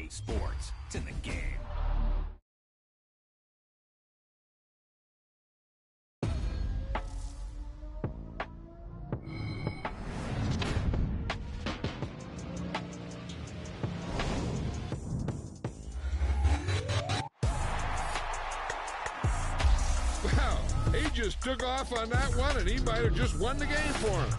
Sports. It's in the game. Wow, he just took off on that one, and he might have just won the game for him.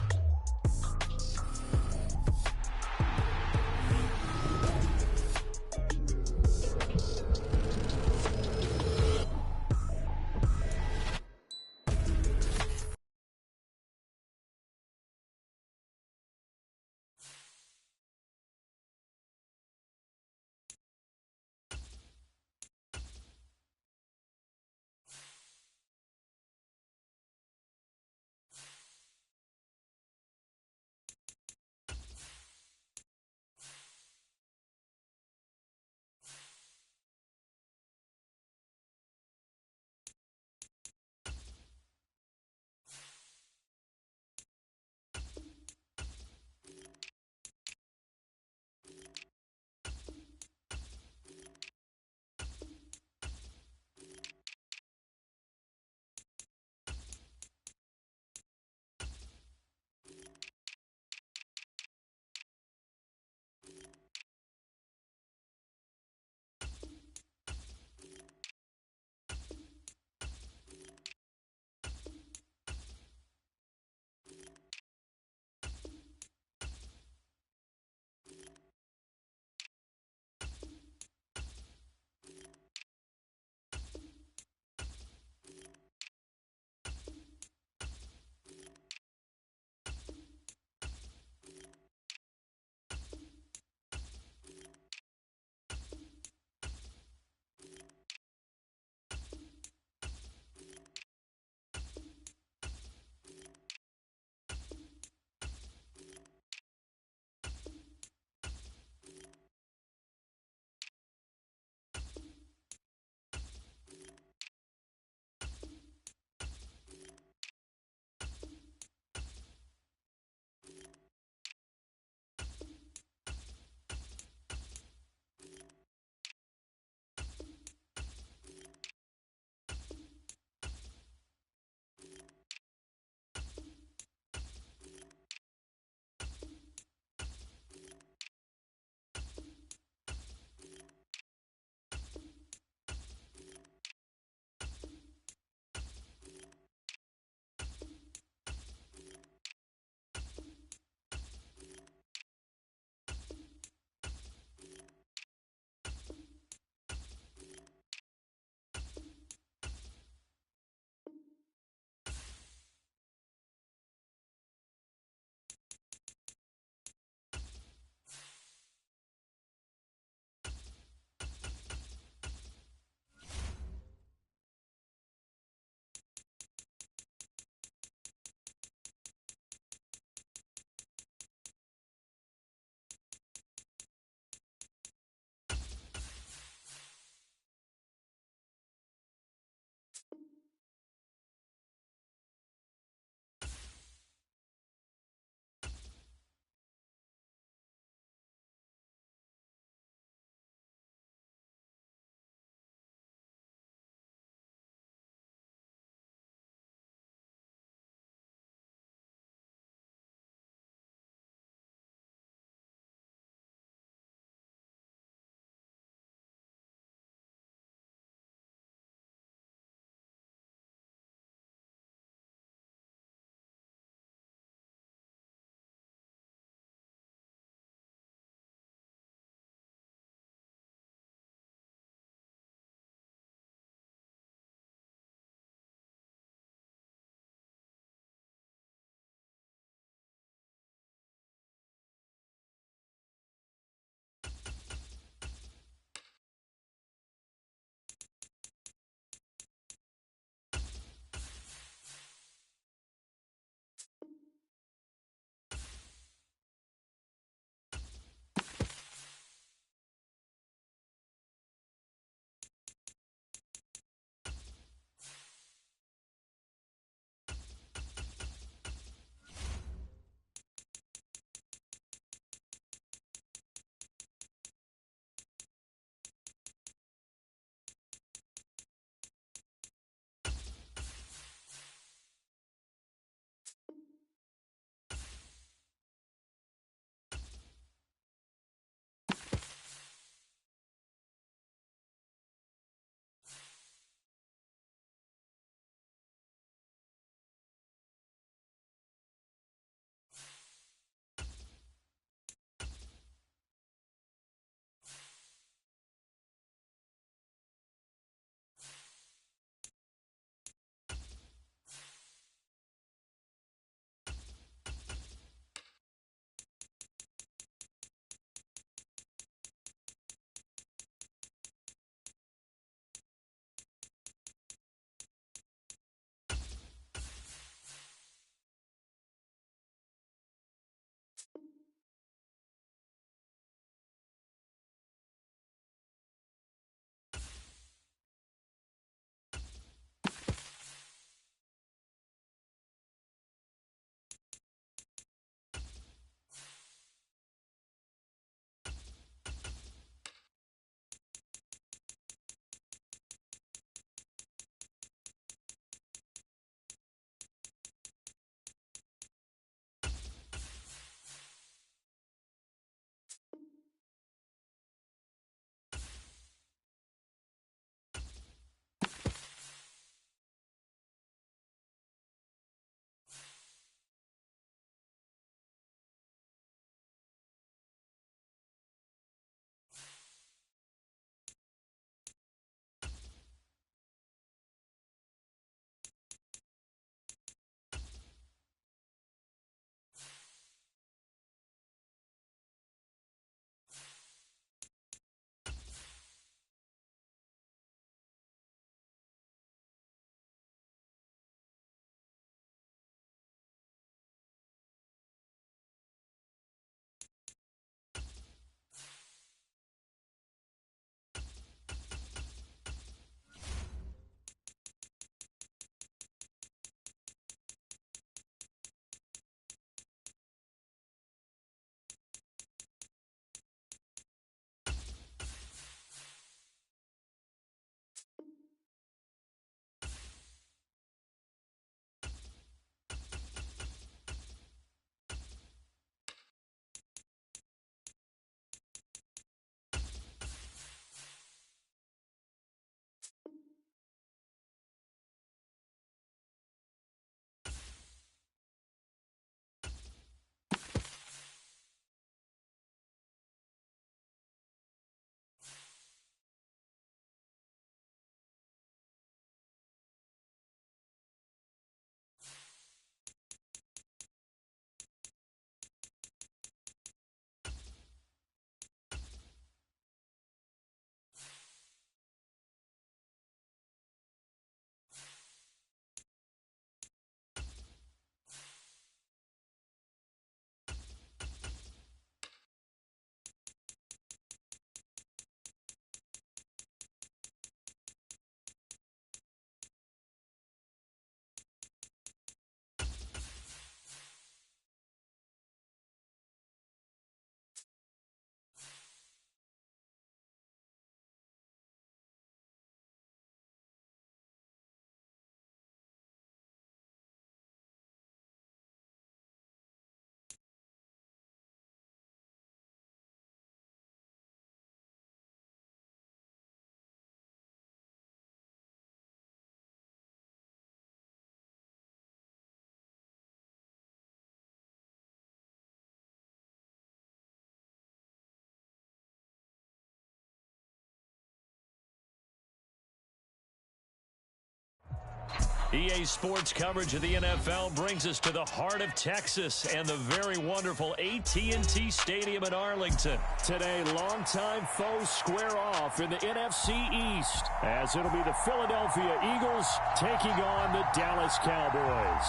EA Sports coverage of the NFL brings us to the heart of Texas and the very wonderful AT&T Stadium in Arlington. Today, longtime foes square off in the NFC East, as it'll be the Philadelphia Eagles taking on the Dallas Cowboys.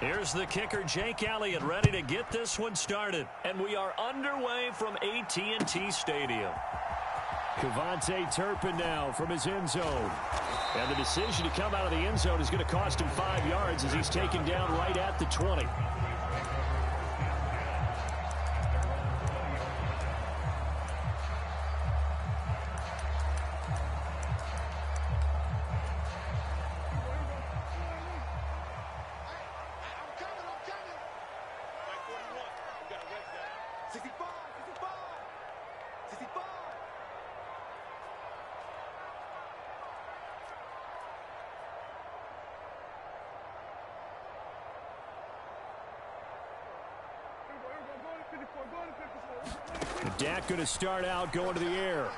Here's the kicker, Jake Elliott, ready to get this one started. And we are underway from AT&T Stadium. Kevontae Turpin now from his end zone. And the decision to come out of the end zone is going to cost him 5 yards as he's taken down right at the 20. Dak going to start out going to the air.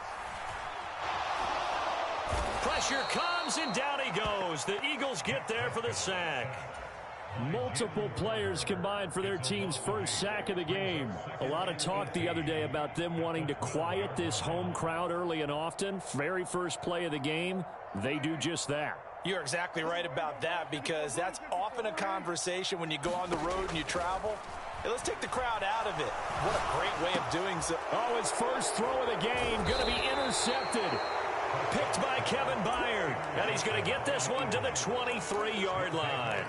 Pressure comes and down he goes. The Eagles get there for the sack. Multiple players combined for their team's first sack of the game. A lot of talk the other day about them wanting to quiet this home crowd early and often. Very first play of the game, they do just that. You're exactly right about that, because that's often a conversation when you go on the road and you travel. Hey, let's take the crowd out of it. What a great way of doing so. Oh, his first throw of the game going to be intercepted. Picked by Kevin Byard. And he's going to get this one to the 23-yard line.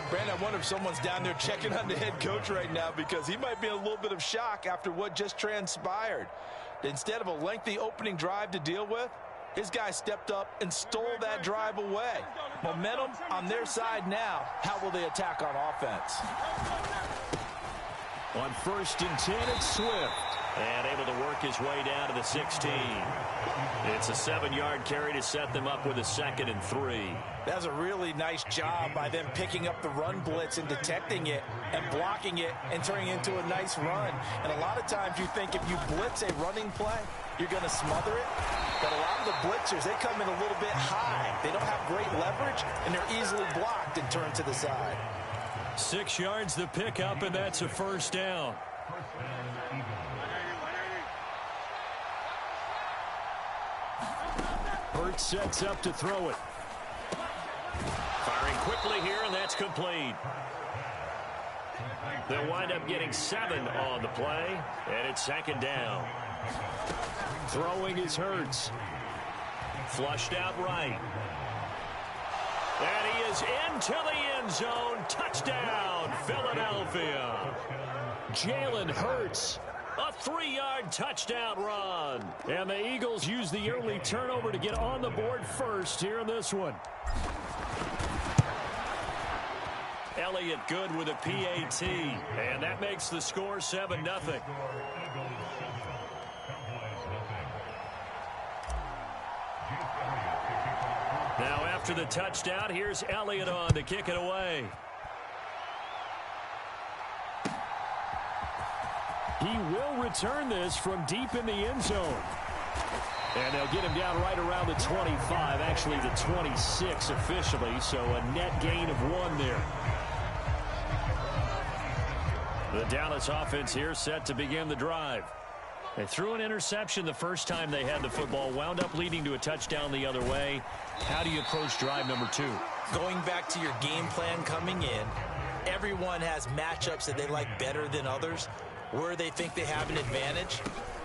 Brandon, I wonder if someone's down there checking on the head coach right now, because he might be in a little bit of shock after what just transpired. Instead of a lengthy opening drive to deal with, his guy stepped up and stole that drive away. Momentum on their side now. How will they attack on offense? On 1st and 10, it's Swift. And able to work his way down to the 16. It's a 7-yard carry to set them up with a 2nd and 3. That's a really nice job by them picking up the run blitz and detecting it and blocking it and turning it into a nice run. And a lot of times you think if you blitz a running play, you're going to smother it. But a lot of the blitzers, they come in a little bit high. They don't have great leverage, and they're easily blocked and turned to the side. 6 yards the pickup, and that's a first down. Hurts sets up to throw it. Firing quickly here, and that's complete. They'll wind up getting 7 on the play, and it's 2nd down. Throwing is Hurts. Flushed out right. And he is into the end zone. Touchdown, Philadelphia. Jalen Hurts. A 3-yard touchdown run. And the Eagles use the early turnover to get on the board first here in this one. Elliott good with a PAT. And that makes the score 7-0. Now after the touchdown, here's Elliott on to kick it away. He will return this from deep in the end zone. And they'll get him down right around the 25, actually the 26 officially, so a net gain of 1 there. The Dallas offense here set to begin the drive. They threw an interception the first time they had the football, wound up leading to a touchdown the other way. How do you approach drive number 2? Going back to your game plan coming in, everyone has matchups that they like better than others, where they think they have an advantage.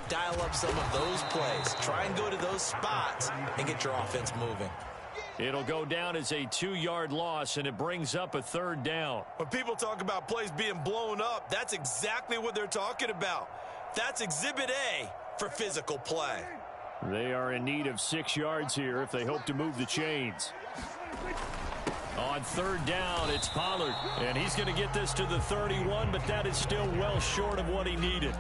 Dial up some of those plays. Try and go to those spots and get your offense moving. It'll go down as a 2-yard loss, and it brings up a 3rd down. When people talk about plays being blown up, that's exactly what they're talking about. That's Exhibit A for physical play. They are in need of 6 yards here if they hope to move the chains. On 3rd down, it's Pollard. And he's going to get this to the 31, but that is still well short of what he needed.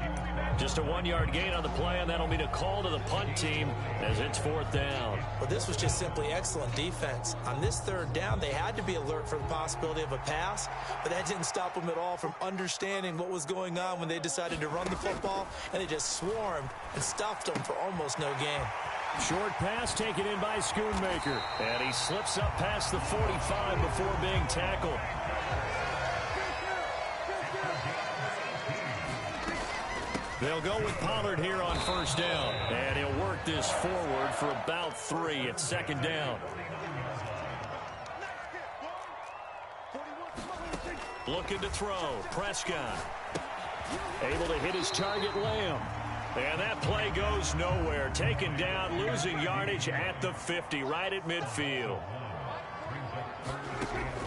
Just a 1-yard gain on the play, and that'll mean a call to the punt team as it's 4th down. Well, this was just simply excellent defense. On this 3rd down, they had to be alert for the possibility of a pass, but that didn't stop them at all from understanding what was going on when they decided to run the football, and they just swarmed and stuffed them for almost no gain. Short pass taken in by Schoonmaker. And he slips up past the 45 before being tackled. They'll go with Pollard here on first down. And he'll work this forward for about 3. It's second down. Looking to throw. Prescott. Able to hit his target, Lamb. And that play goes nowhere. Taken down, losing yardage at the 50, right at midfield.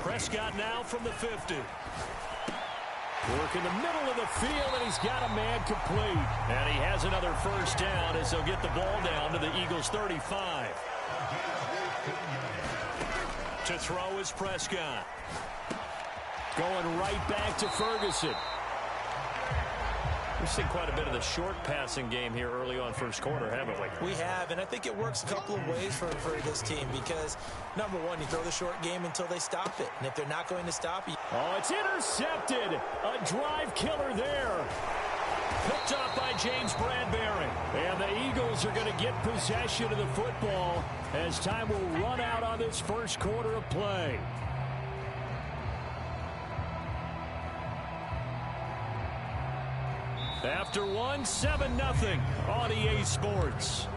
Prescott now from the 50. Work in the middle of the field, and he's got a man complete. And he has another first down as they'll get the ball down to the Eagles' 35. To throw is Prescott. Going right back to Ferguson. We've seen quite a bit of the short passing game here early on first quarter, haven't we? We have, and I think it works a couple of ways for this team because, number one, you throw the short game until they stop it. And if they're not going to stop you... Oh, it's intercepted. A drive killer there. Picked up by James Bradbury. And the Eagles are going to get possession of the football as time will run out on this first quarter of play. After 7-0 on EA Sports.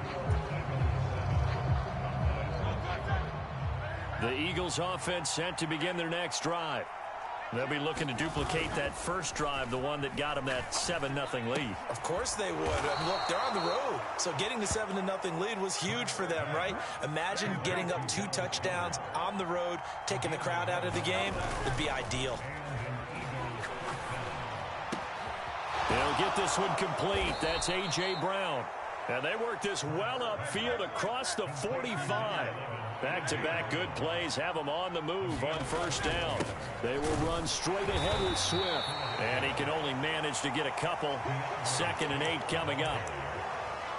The Eagles offense set to begin their next drive. They'll be looking to duplicate that first drive, the one that got them that 7-0 lead. Of course they would. And look, they're on the road. So getting the 7-0 lead was huge for them, right? Imagine getting up 2 touchdowns on the road, taking the crowd out of the game. It'd be ideal. They'll get this one complete. That's A.J. Brown. And they work this well upfield across the 45. Back-to-back good plays have them on the move on first down. They will run straight ahead with Swift. And he can only manage to get a couple. 2nd and 8 coming up.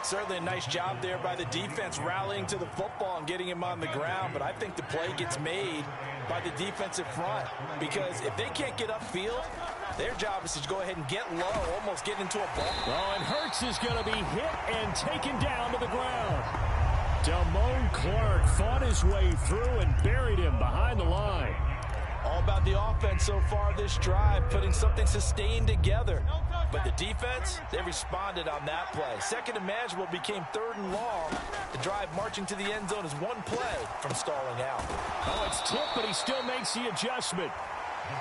Certainly a nice job there by the defense rallying to the football and getting him on the ground. But I think the play gets made by the defensive front. Because if they can't get upfield, their job is to go ahead and get low, almost get into a ball. Oh, and Hurts is going to be hit and taken down to the ground. Damone Clark fought his way through and buried him behind the line. All about the offense so far this drive, putting something sustained together. But the defense, they responded on that play. Second and manageable became 3rd and long. The drive marching to the end zone is one play from stalling out. Oh, it's tipped, but he still makes the adjustment.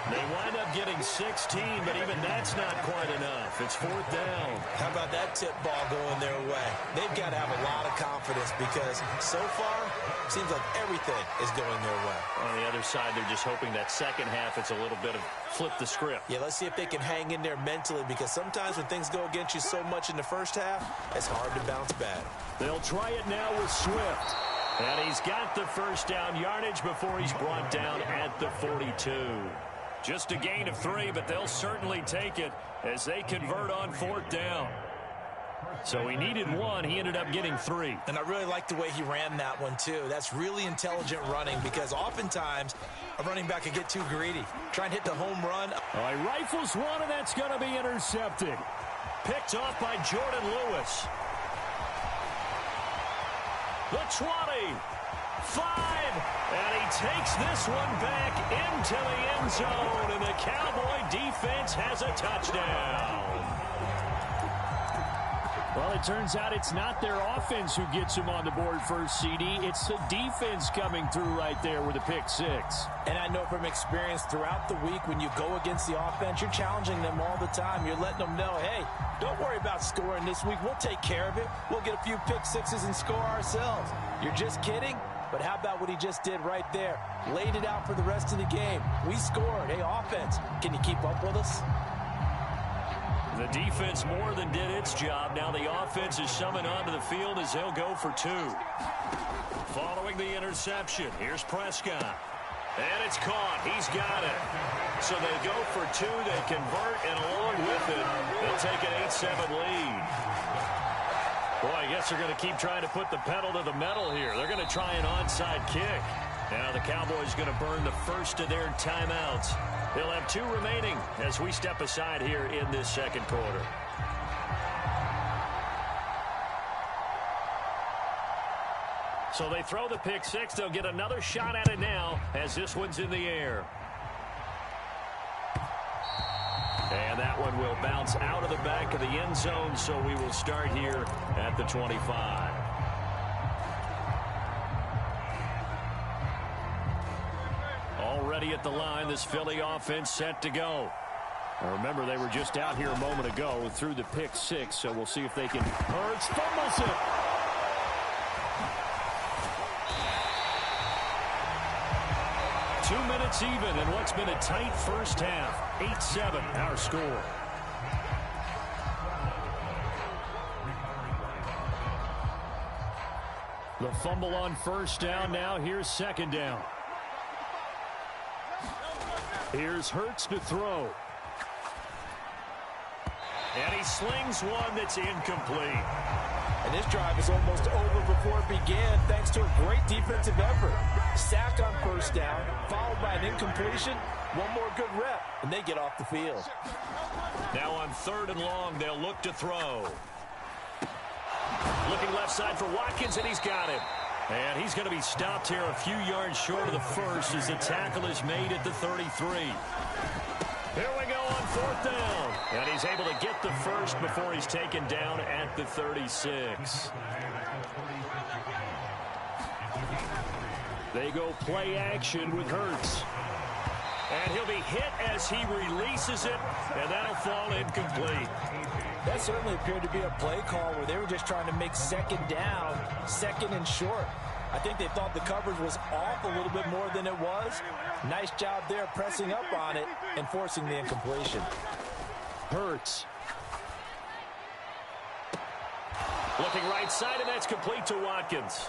They wind up getting 16, but even that's not quite enough. It's 4th down. How about that tip ball going their way? They've got to have a lot of confidence because so far, it seems like everything is going their way. On the other side, they're just hoping that second half it's a little bit of flip the script. Yeah, let's see if they can hang in there mentally because sometimes when things go against you so much in the first half, it's hard to bounce back. They'll try it now with Swift. And he's got the first down yardage before he's brought down at the 42. Just a gain of 3, but they'll certainly take it as they convert on 4th down. So he needed 1. He ended up getting 3. And I really like the way he ran that one, too. That's really intelligent running because oftentimes a running back could get too greedy. Try and hit the home run. Oh, he rifles one, and that's going to be intercepted. Picked off by Jordan Lewis. The 20. 5. And he takes this one back into the end zone, and the Cowboy defense has a touchdown. Well, it turns out it's not their offense who gets them on the board first, CD. It's the defense coming through right there with a pick 6. And I know from experience throughout the week when you go against the offense, you're challenging them all the time. You're letting them know, hey, don't worry about scoring this week. We'll take care of it. We'll get a few pick 6s and score ourselves. You're just kidding? But how about what he just did right there? Laid it out for the rest of the game. We scored. Hey, offense, can you keep up with us? The defense more than did its job. Now the offense is summoned onto the field as they'll go for 2. Following the interception, here's Prescott. And it's caught. He's got it. So they go for 2. They convert, and along with it, they'll take an 8-7 lead. Boy, I guess they're going to keep trying to put the pedal to the metal here. They're going to try an onside kick. Now the Cowboys going to burn the first of their timeouts. They'll have 2 remaining as we step aside here in this second quarter. So they throw the pick six. They'll get another shot at it now as this one's in the air. And that one will bounce out of the back of the end zone, so we will start here at the 25. Already at the line, this Philly offense set to go. Now remember, they were just out here a moment ago through the pick six, so we'll see if they can. Hurts fumbles it. Two minutes even in what's been a tight first half. 8-7 our score. The fumble on first down. Now here's second down. Here's Hurts to throw. And he slings one that's incomplete. And this drive is almost over before it began thanks to a great defensive effort. Sack on first down, followed by an incompletion. One more good rep, and they get off the field. Now on third and long, they'll look to throw. Looking left side for Watkins, and he's got him. And he's going to be stopped here a few yards short of the first as the tackle is made at the 33. Here we go on fourth down. And he's able to get the first before he's taken down at the 36. They go play action with Hurts. And he'll be hit as he releases it, and that'll fall incomplete. That certainly appeared to be a play call where they were just trying to make second down, second and short. I think they thought the coverage was off a little bit more than it was. Nice job there pressing up on it and forcing the incompletion. Hurts. Looking right side, and that's complete to Watkins.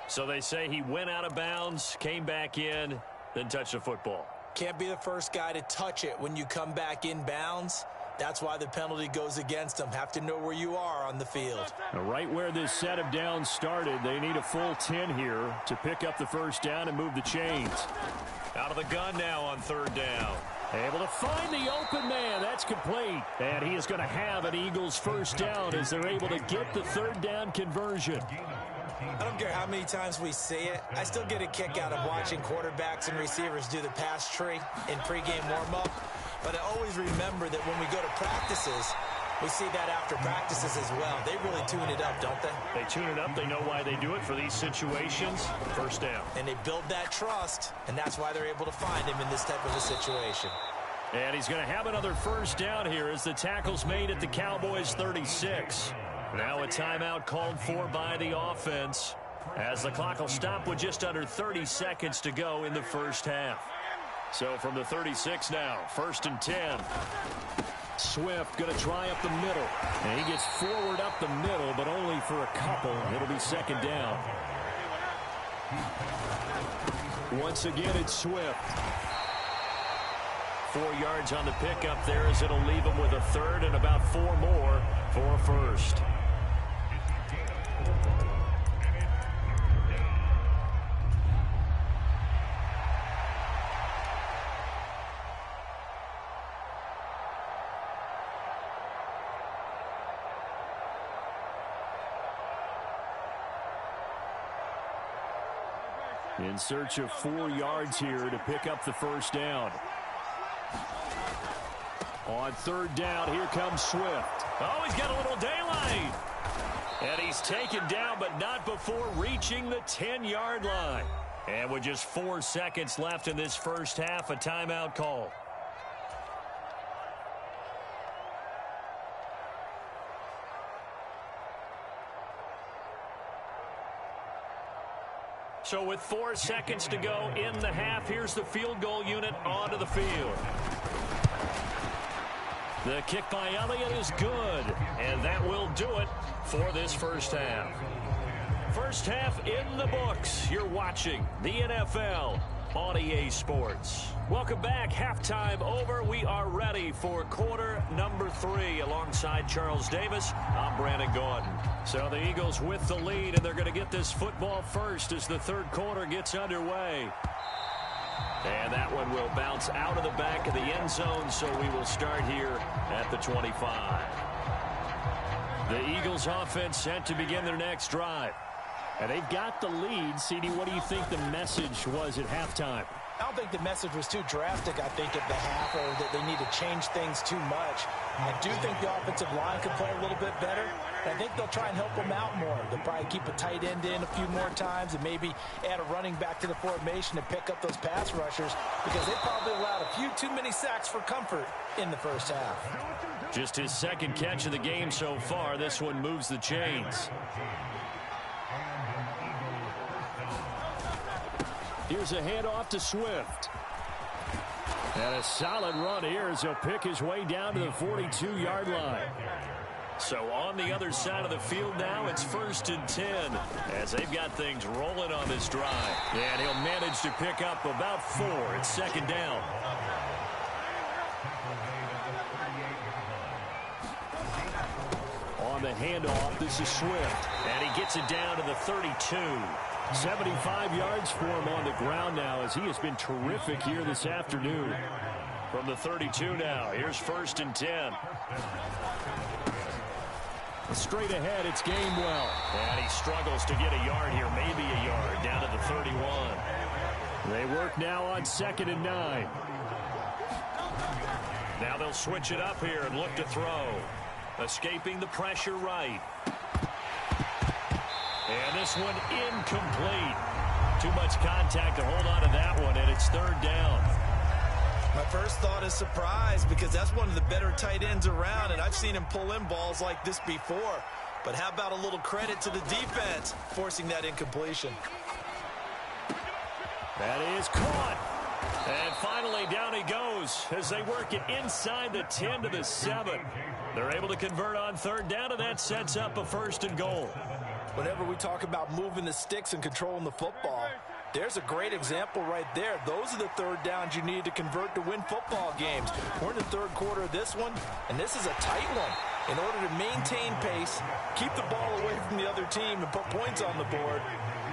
So they say he went out of bounds, came back in, then touched the football. Can't be the first guy to touch it when you come back in bounds. That's why the penalty goes against them. Have to know where you are on the field. Now, right where this set of downs started, they need a full 10 here to pick up the first down and move the chains. Out of the gun now on third down. Able to find the open man. That's complete. And he is going to have an Eagles first down as they're able to get the third down conversion. I don't care how many times we say it. I still get a kick out of watching quarterbacks and receivers do the pass tree in pregame warm-up. But I always remember that when we go to practices, we see that after practices as well. They really tune it up, don't they? They tune it up. They know why they do it for these situations. First down. And they build that trust, and that's why they're able to find him in this type of a situation. And he's going to have another first down here as the tackle's made at the Cowboys 36. Now a timeout called for by the offense as the clock will stop with just under 30 seconds to go in the first half. So from the 36 now, first and 10. Swift going to try up the middle. And he gets forward up the middle, but only for a couple. It'll be second down. Once again, it's Swift. 4 yards on the pickup there as it'll leave him with a third and about 4 more for a first. In search of 4 yards here to pick up the first down. On third down, here comes Swift. Oh, he's got a little daylight. And he's taken down, but not before reaching the 10-yard line. And with just 4 seconds left in this first half, a timeout call. So with 4 seconds to go in the half, here's the field goal unit onto the field. The kick by Elliott is good, and that will do it for this first half. First half in the books. You're watching the NFL on EA Sports. Welcome back. Halftime over. We are ready for quarter number 3 alongside Charles Davis. I'm Brandon Gordon. So the Eagles with the lead, and they're going to get this football first as the third quarter gets underway. And that one will bounce out of the back of the end zone, so we will start here at the 25. The Eagles offense set to begin their next drive. And they've got the lead. CD, what do you think the message was at halftime? I don't think the message was too drastic, I think, at the half, or that they need to change things too much. I do think the offensive line could play a little bit better. And I think they'll try and help them out more. They'll probably keep a tight end in a few more times and maybe add a running back to the formation to pick up those pass rushers, because they probably allowed a few too many sacks for comfort in the first half. Just his second catch of the game so far. This one moves the chains. Here's a handoff to Swift. And a solid run here as he'll pick his way down to the 42-yard line. So on the other side of the field now, it's 1st and 10 as they've got things rolling on this drive. And he'll manage to pick up about 4. It's 2nd down. On the handoff, this is Swift. And he gets it down to the 32. 75 yards for him on the ground now, as he has been terrific here this afternoon. From the 32 now, here's 1st and 10. Straight ahead, it's Gainwell. And he struggles to get a yard here, maybe a yard, down to the 31. They work now on 2nd and 9. Now they'll switch it up here and look to throw. Escaping the pressure right. And this one incomplete. Too much contact to hold on to that one, and it's 3rd down. My first thought is surprise, because that's one of the better tight ends around, and I've seen him pull in balls like this before. But how about a little credit to the defense forcing that incompletion? That is caught. And finally down he goes as they work it inside the 10 to the 7. They're able to convert on 3rd down, and that sets up a 1st and goal. Whenever we talk about moving the sticks and controlling the football, there's a great example right there. Those are the 3rd downs you need to convert to win football games. We're in the 3rd quarter of this one, and this is a tight one. In order to maintain pace, keep the ball away from the other team, and put points on the board,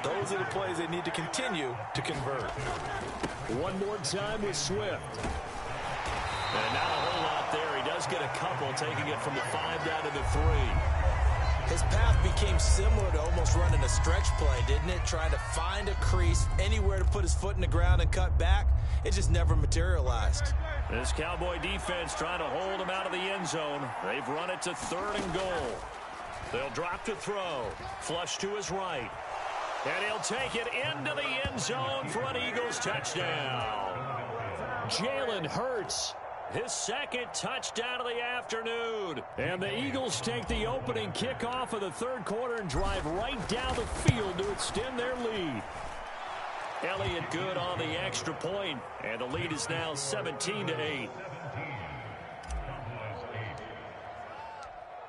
those are the plays they need to continue to convert. One more time with Swift. And not a whole lot there. He does get a couple, taking it from the 5 down to the 3. His path became similar to almost running a stretch play, didn't it? Trying to find a crease, anywhere to put his foot in the ground and cut back. It just never materialized. This Cowboy defense trying to hold him out of the end zone. They've run it to 3rd and goal. They'll drop to throw. Flush to his right. And he'll take it into the end zone for an Eagles touchdown. Jalen Hurts, his 2nd touchdown of the afternoon. And the Eagles take the opening kickoff of the 3rd quarter and drive right down the field to extend their lead. Elliott good on the extra point, and the lead is now 17-8.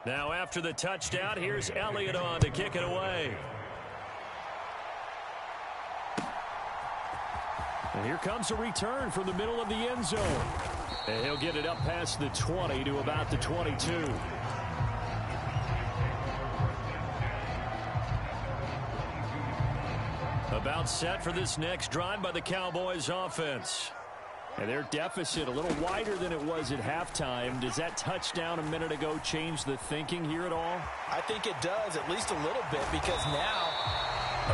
Now after the touchdown, here's Elliott on to kick it away. And here comes a return from the middle of the end zone. And he'll get it up past the 20 to about the 22. About set for this next drive by the Cowboys offense. And their deficit a little wider than it was at halftime. Does that touchdown a minute ago change the thinking here at all? I think it does, at least a little bit, because now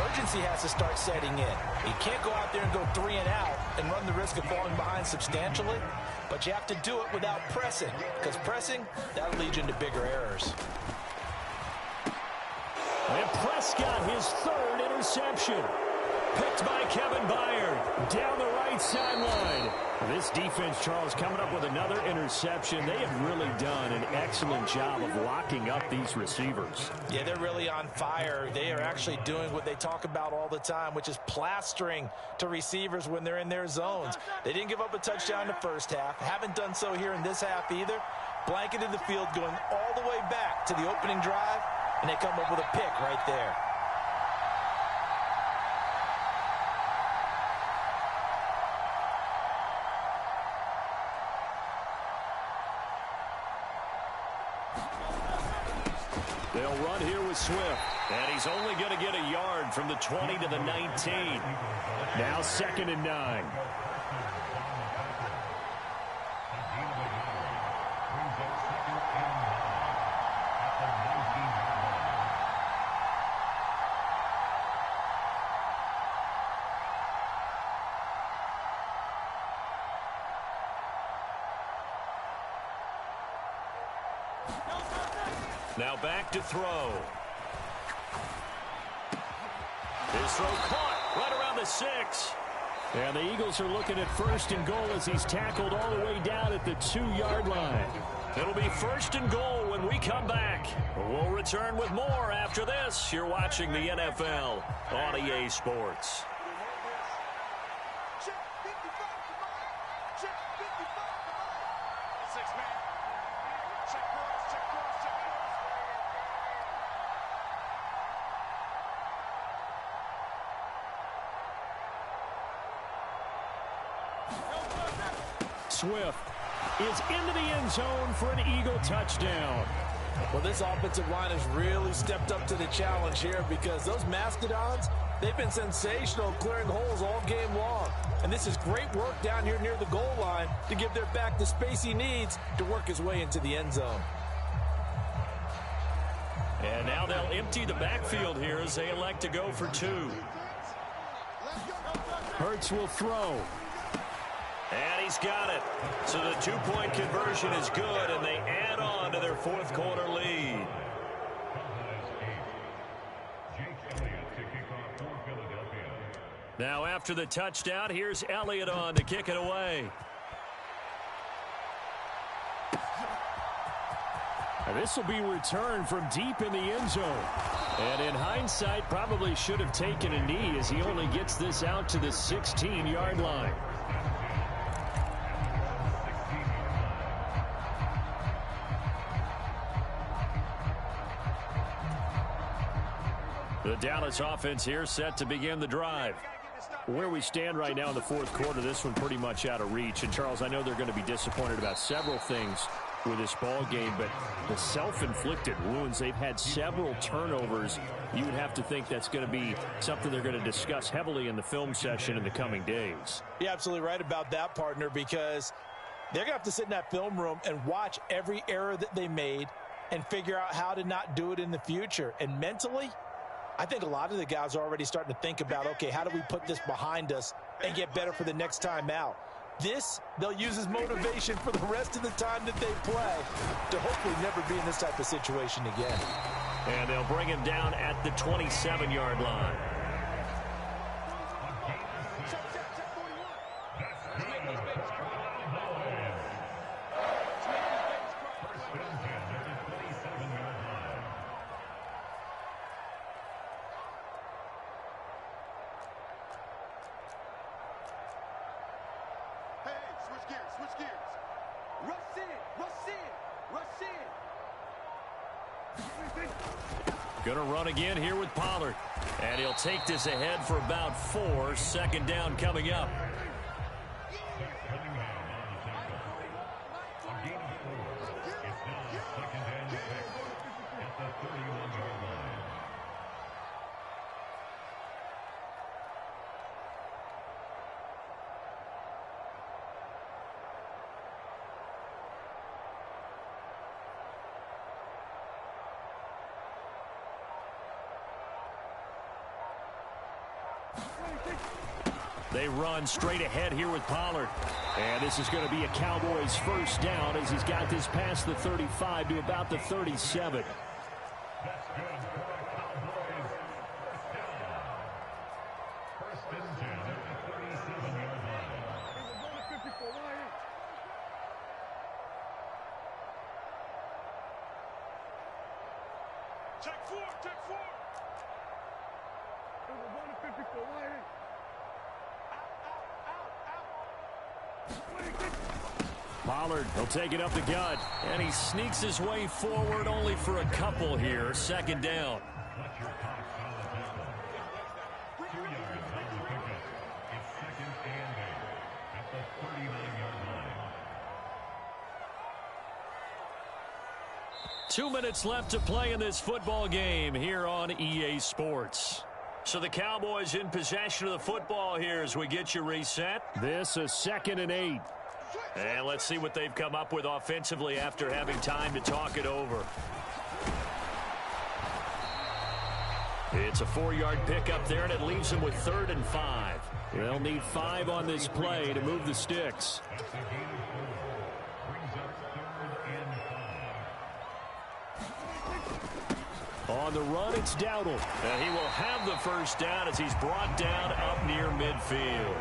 urgency has to start setting in. You can't go out there and go 3 and out and run the risk of falling behind substantially, but you have to do it without pressing, because pressing, that'll lead you into bigger errors. And Prescott, his 3rd interception. Picked by Kevin Byard down the right sideline. This defense, Charles, coming up with another interception. They have really done an excellent job of locking up these receivers. Yeah, they're really on fire. They are actually doing what they talk about all the time, which is plastering to receivers when they're in their zones. They didn't give up a touchdown in the first half. Haven't done so here in this half either. Blanketed the field going all the way back to the opening drive, and they come up with a pick right there. They'll run here with Swift. And he's only going to get a yard from the 20 to the 19. Now 2nd and 9. Now back to throw. His throw caught right around the 6. And the Eagles are looking at 1st and goal as he's tackled all the way down at the 2-yard line. It'll be 1st and goal when we come back. We'll return with more after this. You're watching the NFL on EA Sports. Swift is into the end zone for an Eagle touchdown. Well, this offensive line has really stepped up to the challenge here because those Mastodons, they've been sensational clearing holes all game long. And this is great work down here near the goal line to give their back the space he needs to work his way into the end zone. And now they'll empty the backfield here as they elect to go for 2. Hurts will throw. And he's got it. So the 2-point conversion is good, and they add on to their 4th quarter lead. Now after the touchdown, here's Elliott on to kick it away. And this will be returned from deep in the end zone. And in hindsight, probably should have taken a knee as he only gets this out to the 16-yard line. The Dallas offense here set to begin the drive. Where we stand right now in the 4th quarter, this one pretty much out of reach. And, Charles, I know they're going to be disappointed about several things with this ball game, but the self-inflicted wounds, they've had several turnovers. You would have to think that's going to be something they're going to discuss heavily in the film session in the coming days. You're absolutely right about that, partner, because they're going to have to sit in that film room and watch every error that they made and figure out how to not do it in the future. And mentally, I think a lot of the guys are already starting to think about, okay, how do we put this behind us and get better for the next time out? This, they'll use as motivation for the rest of the time that they play to hopefully never be in this type of situation again. And they'll bring him down at the 27-yard line. Going to run again here with Pollard. And he'll take this ahead for about 4. 2nd down coming up. They run straight ahead here with Pollard. And this is going to be a Cowboys 1st down as he's got this past the 35 to about the 37. Check 4, check 4. Pollard, he'll take it up the gut, and he sneaks his way forward only for a couple here. 2nd down. 2 minutes left to play in this football game here on EA Sports. So the Cowboys in possession of the football here as we get you reset. This is 2nd and 8. And let's see what they've come up with offensively after having time to talk it over. It's a 4-yard pickup there, and it leaves them with 3rd and 5. They'll need 5 on this play to move the sticks. On the run, it's Dowdle. And he will have the first down as he's brought down up near midfield.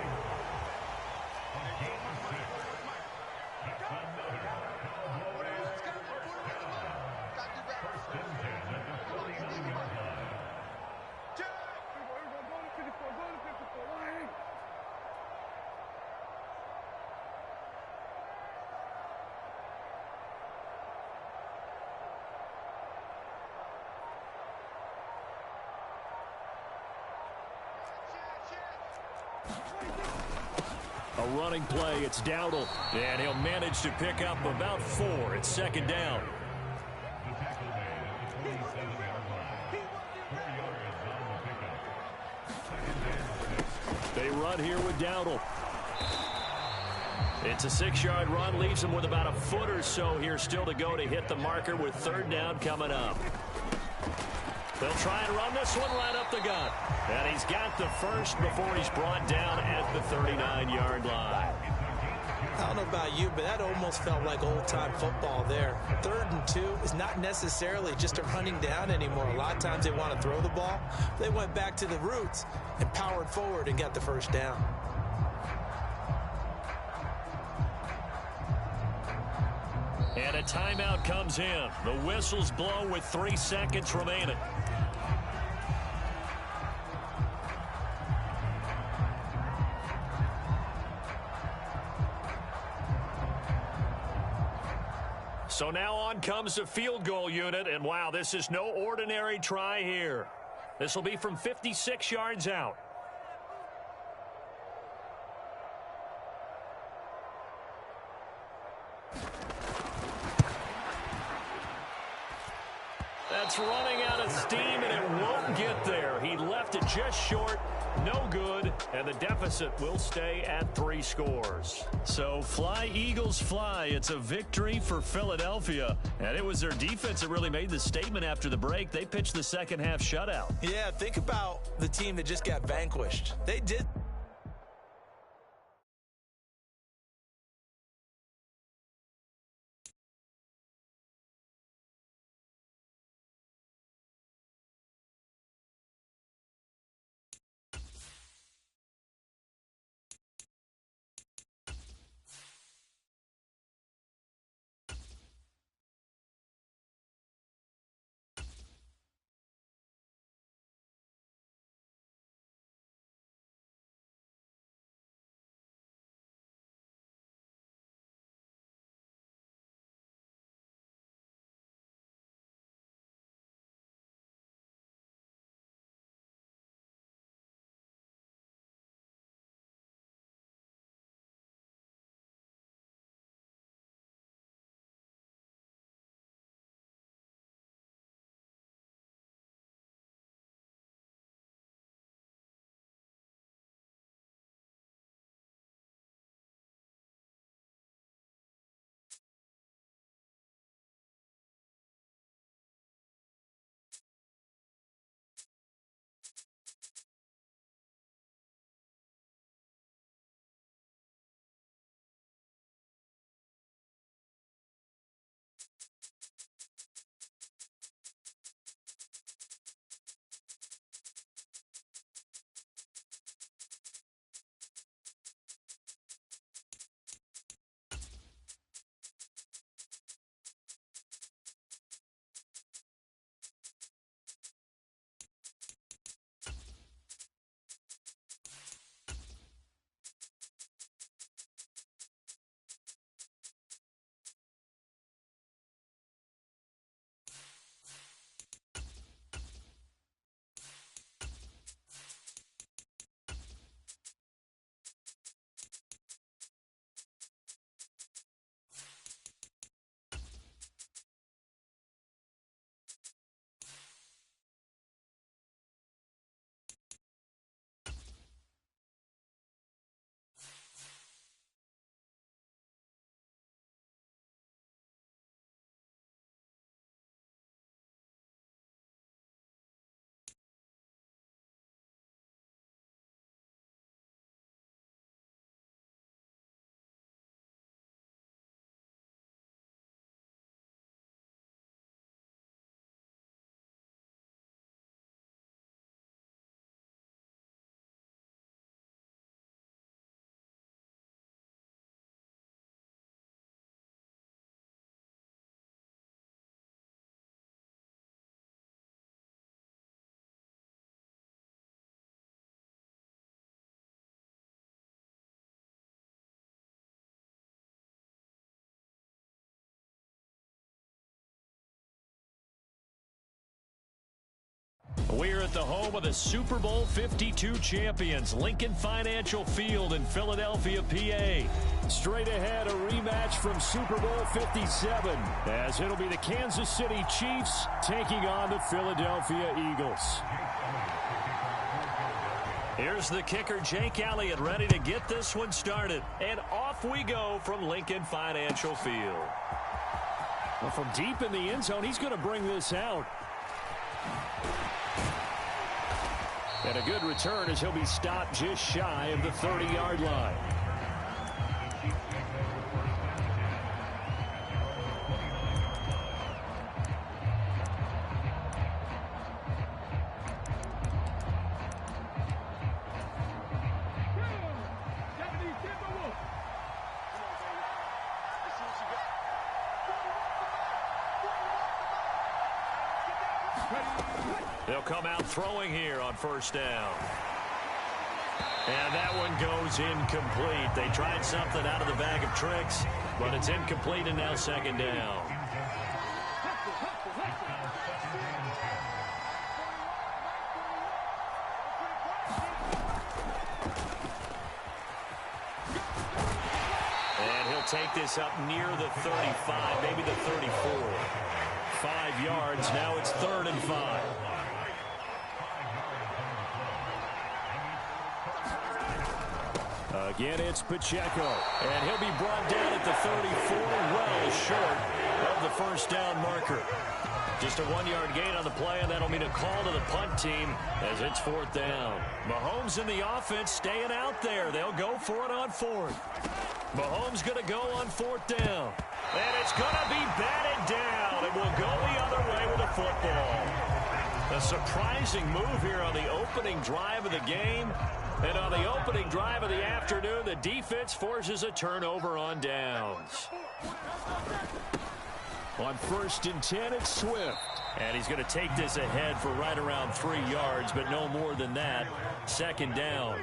A running play, it's Dowdle, and he'll manage to pick up about 4. It's 2nd down. They run here with Dowdle. It's a 6-yard run, leaves him with about a foot or so here still to go to hit the marker with 3rd down coming up. They'll try and run this one right up the gut. And he's got the first before he's brought down at the 39-yard line. I don't know about you, but that almost felt like old-time football there. 3rd and 2 is not necessarily just a running down anymore. A lot of times they want to throw the ball. They went back to the roots and powered forward and got the first down. And a timeout comes in. The whistles blow with 3 seconds remaining. So now on comes the field goal unit, and wow, this is no ordinary try here. This will be from 56 yards out. That's running out of steam, and it won't get there. He left it just short. No good, and the deficit will stay at 3 scores. So fly, Eagles, fly. It's a victory for Philadelphia, and it was their defense that really made the statement after the break. They pitched the second half shutout. Yeah, think about the team that just got vanquished. They did at the home of the Super Bowl 52 champions, Lincoln Financial Field in Philadelphia, PA. Straight ahead, a rematch from Super Bowl 57, as it'll be the Kansas City Chiefs taking on the Philadelphia Eagles. Here's the kicker, Jake Elliott, ready to get this one started. And off we go from Lincoln Financial Field. Well, from deep in the end zone, he's going to bring this out. And a good return as he'll be stopped just shy of the 30-yard line. They'll come out throwing here on first down. And that one goes incomplete. They tried something out of the bag of tricks, but it's incomplete and now second down. And he'll take this up near the 35, maybe the 34. 5 yards. Now it's 3rd and 5. Again, it's Pacheco. And he'll be brought down at the 34, well short of the first down marker. Just a 1-yard gain on the play, and that'll mean a call to the punt team as it's 4th down. Mahomes and the offense staying out there. They'll go for it on 4th. Mahomes going to go on 4th down. And it's going to be batted down, and we'll go the other way with a football. A surprising move here on the opening drive of the game. And on the opening drive of the afternoon, the defense forces a turnover on downs. On 1st and 10, it's Swift. And he's going to take this ahead for right around 3 yards, but no more than that. 2nd down.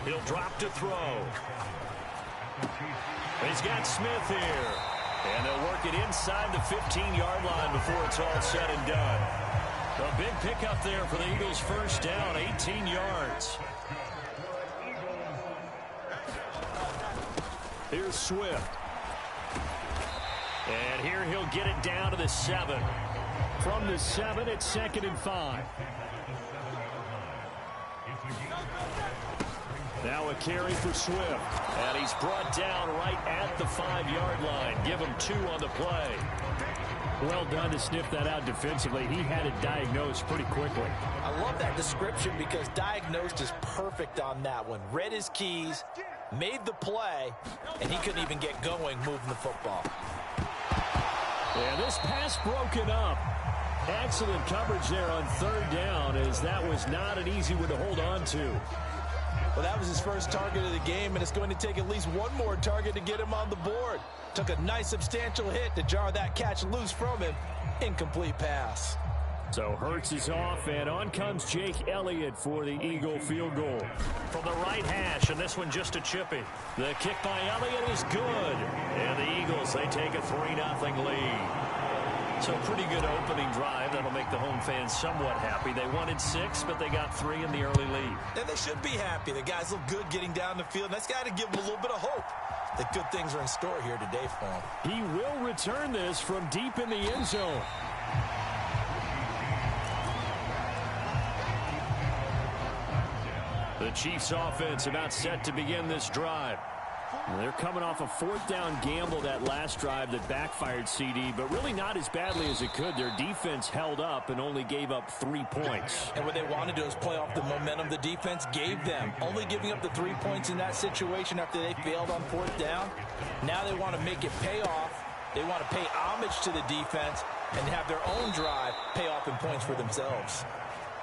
He'll drop to throw. He's got Smith here. And they'll work it inside the 15-yard line before it's all said and done. A big pickup there for the Eagles' first down, 18 yards. Here's Swift. And here he'll get it down to the 7. From the 7, it's 2nd and 5. Now a carry for Swift. And he's brought down right at the 5-yard line. Give him 2 on the play. Well done to sniff that out defensively. He had it diagnosed pretty quickly. I love that description because diagnosed is perfect on that one. Read his keys, made the play, and he couldn't even get going moving the football. Yeah, this pass broken up. Excellent coverage there on 3rd down, as that was not an easy one to hold on to. Well, that was his first target of the game, and it's going to take at least one more target to get him on the board. Took a nice substantial hit to jar that catch loose from him. Incomplete pass. So Hurts is off, and on comes Jake Elliott for the Eagle field goal. From the right hash, and this one just a chippy. The kick by Elliott is good. And the Eagles, they take a 3-0 lead. So pretty good opening drive. That'll make the home fans somewhat happy. They wanted 6, but they got 3 in the early lead. And they should be happy. The guys look good getting down the field. That's got to give them a little bit of hope that good things are in store here today for him. He will return this from deep in the end zone. The Chiefs offense about set to begin this drive. They're coming off a 4th down gamble that last drive that backfired CD, but really not as badly as it could. Their defense held up and only gave up 3 points. And what they want to do is play off the momentum the defense gave them. Only giving up the 3 points in that situation after they failed on 4th down. Now they want to make it pay off. They want to pay homage to the defense and have their own drive pay off in points for themselves.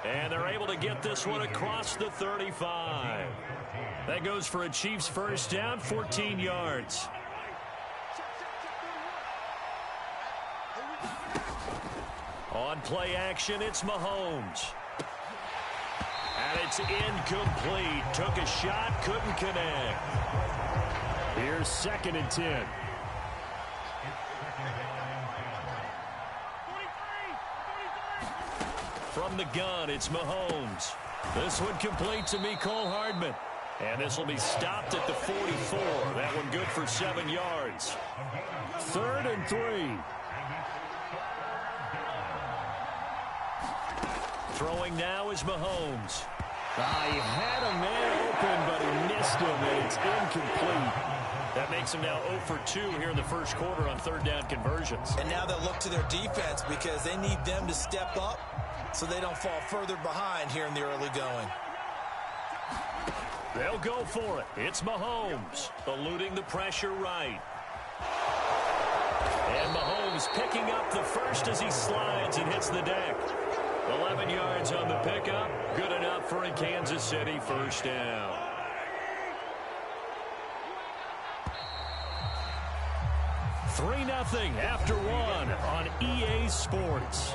And they're able to get this one across the 35. That goes for a Chiefs first down, 14 yards. On play action, it's Mahomes. And it's incomplete. Took a shot, couldn't connect. Here's 2nd and 10. From the gun, it's Mahomes. This one complete to Mecole Hardman. And this will be stopped at the 44. That one good for 7 yards. 3rd and 3. Throwing now is Mahomes. He had a man open, but he missed him, and it's incomplete. That makes him now 0 for 2 here in the first quarter on 3rd down conversions. And now they'll look to their defense because they need them to step up so they don't fall further behind here in the early going. They'll go for it. It's Mahomes, eluding the pressure right. And Mahomes picking up the first as he slides and hits the deck. 11 yards on the pickup. Good enough for a Kansas City first down. Three 0 after 1 on EA Sports.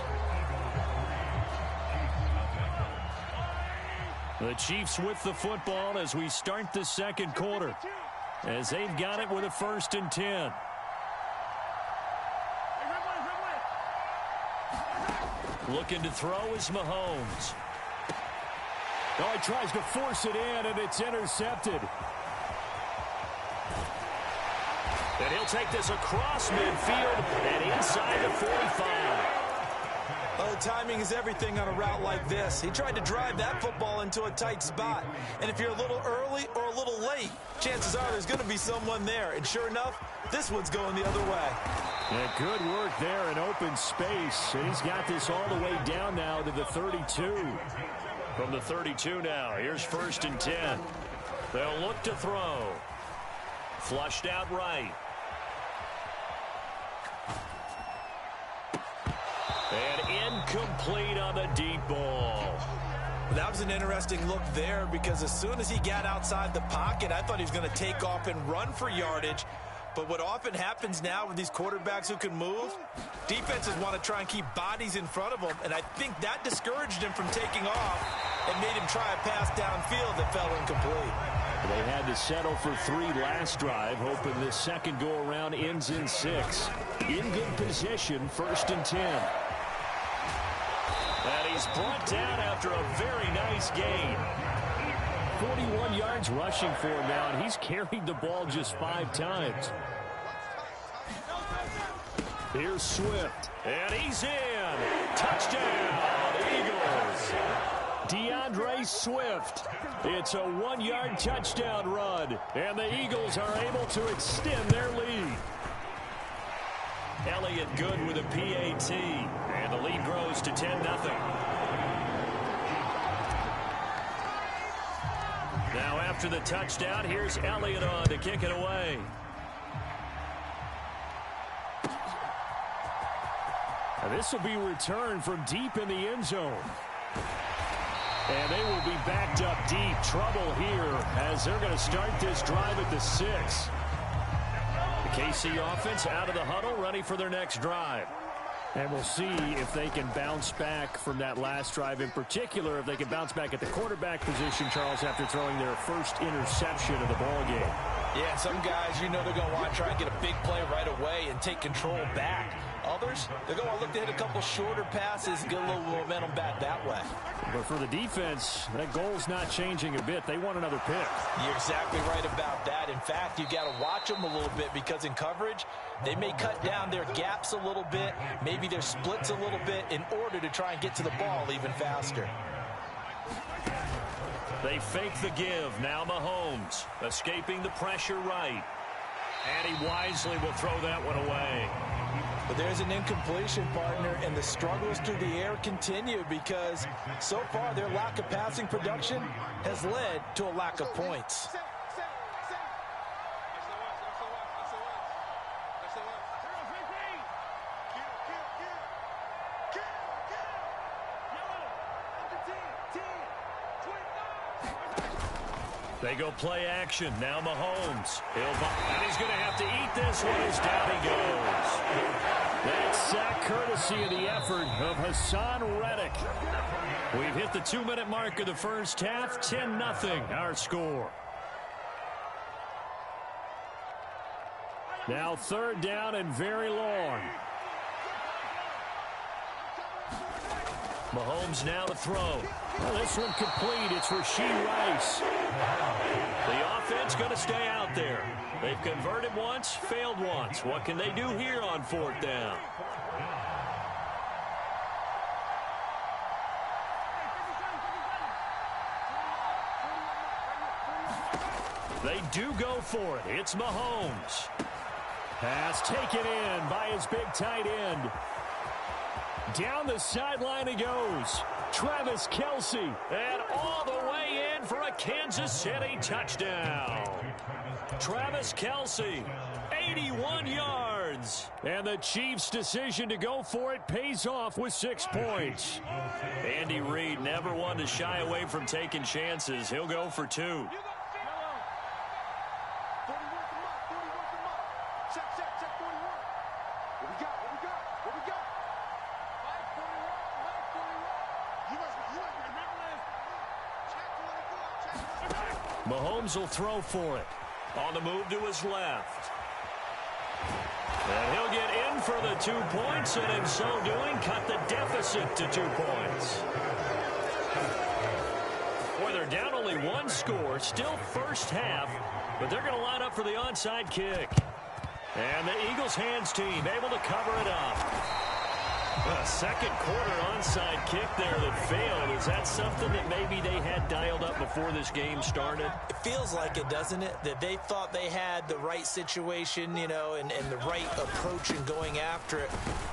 The Chiefs with the football as we start the second quarter, as they've got it with a 1st and 10. Looking to throw is Mahomes. Oh, he tries to force it in, and it's intercepted. And he'll take this across midfield and inside the 45. Oh, timing is everything on a route like this. He tried to drive that football into a tight spot. And if you're a little early or a little late, chances are there's going to be someone there. And sure enough, this one's going the other way. Yeah, good work there in open space. And he's got this all the way down now to the 32. From the 32 now, here's 1st and 10. They'll look to throw. Flushed out right. And incomplete on the deep ball. That was an interesting look there because as soon as he got outside the pocket, I thought he was going to take off and run for yardage. But what often happens now with these quarterbacks who can move, defenses want to try and keep bodies in front of them, and I think that discouraged him from taking off and made him try a pass downfield that fell incomplete. They had to settle for 3 last drive, hoping this second go-around ends in 6. In good position, 1st and 10. And he's brought down after a very nice gain. 41 yards rushing for him now, and he's carried the ball just 5 times. Here's Swift, and he's in. Touchdown, Eagles. DeAndre Swift. It's a 1-yard touchdown run, and the Eagles are able to extend their lead. Elliott good with a PAT, and the lead grows to 10-0. Now after the touchdown, here's Elliott on to kick it away. Now this will be returned from deep in the end zone. And they will be backed up deep. Trouble here as they're going to start this drive at the 6. The KC offense out of the huddle, ready for their next drive. And we'll see if they can bounce back from that last drive, in particular if they can bounce back at the quarterback position, Charles, after throwing their first interception of the ball game. Yeah, some guys, you know they're going to want to try and get a big play right away and take control back. Others, they're going to look to hit a couple shorter passes and get a little momentum back that way. But for the defense, that goal's not changing a bit. They want another pick. You're exactly right about that. In fact, you got to watch them a little bit because in coverage, they may cut down their gaps a little bit, maybe their splits a little bit in order to try and get to the ball even faster. They fake the give. Now Mahomes escaping the pressure right. And he wisely will throw that one away. But there's an incompletion, partner, and the struggles through the air continue because so far their lack of passing production has led to a lack of points. They go play action. Now Mahomes. And he's going to have to eat this one as down he goes. That sack courtesy of the effort of Hassan Reddick. We've hit the 2-minute mark of the first half. 10-0 our score. Now 3rd down and very long. Mahomes now to throw. Well, this one complete. It's Rashee Rice. The offense going to stay out there. They've converted once, failed once. What can they do here on 4th down? They do go for it. It's Mahomes. Pass taken in by his big tight end. Down the sideline he goes. Travis Kelce. And all the way in for a Kansas City touchdown. Travis Kelce, 81 yards. And the Chiefs' decision to go for it pays off with 6 points. Andy Reid never one to shy away from taking chances. He'll go for 2. Mahomes will throw for it. On the move to his left. And he'll get in for the 2 points, and in so doing, cut the deficit to 2 points. Boy, they're down only 1 score, still first half, but they're going to line up for the onside kick. And the Eagles' hands team able to cover it up. A second quarter onside kick there that failed. Is that something that maybe they had dialed up before this game started? It feels like it, doesn't it? That they thought they had the right situation, you know, and the right approach in going after it.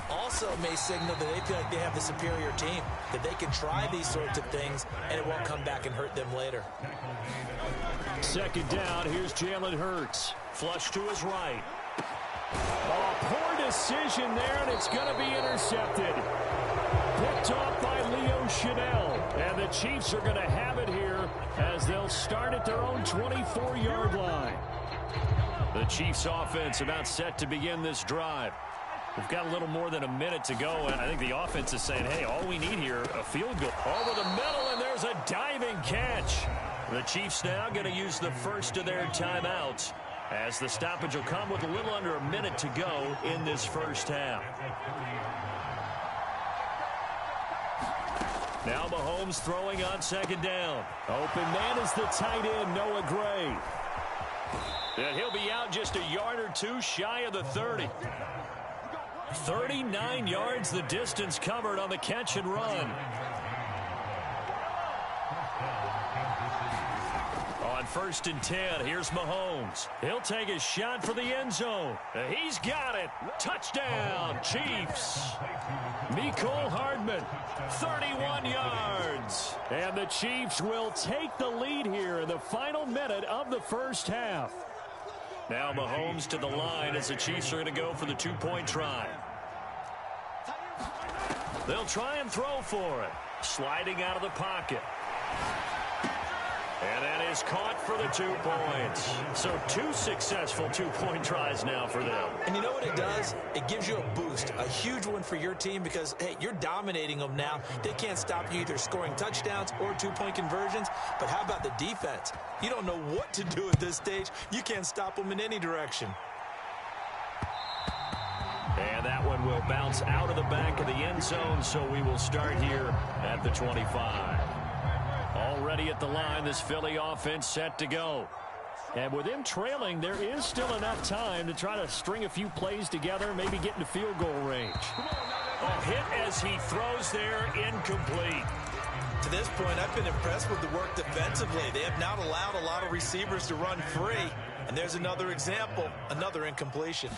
Also may signal that they feel like they have the superior team, that they can try these sorts of things and it won't come back and hurt them later. Second down, here's Jalen Hurts. Flush to his right. Oh, poor decision there, and it's going to be intercepted. Picked off by Leo Chanel. And the Chiefs are going to have it here as they'll start at their own 24-yard line. The Chiefs offense about set to begin this drive. We've got a little more than a minute to go, and I think the offense is saying, hey, all we need here, a field goal. Over the middle, and there's a diving catch. The Chiefs now going to use the first of their timeouts, as the stoppage will come with a little under a minute to go in this first half. Now Mahomes throwing on second down. Open man is the tight end, Noah Gray. And he'll be out just a yard or 2 shy of the 30. 39 yards the distance covered on the catch and run. On 1st and 10, here's Mahomes. He'll take a shot for the end zone. He's got it. Touchdown, Chiefs. Mecole Hardman, 31 yards. And the Chiefs will take the lead here in the final minute of the first half. Now Mahomes to the line as the Chiefs are going to go for the 2-point try. They'll try and throw for it. Sliding out of the pocket. And that is caught for the 2 points. So 2 successful 2-point tries now for them. And you know what it does? It gives you a boost, a huge one for your team because, hey, you're dominating them now. They can't stop you either scoring touchdowns or 2-point conversions. But how about the defense? You don't know what to do at this stage. You can't stop them in any direction. And that one will bounce out of the back of the end zone, so we will start here at the 25. Already at the line, this Philly offense set to go. And with him trailing, there is still enough time to try to string a few plays together, maybe get into field goal range. A hit as he throws there, incomplete. To this point, I've been impressed with the work defensively. They have not allowed a lot of receivers to run free. And there's another example, another incompletion.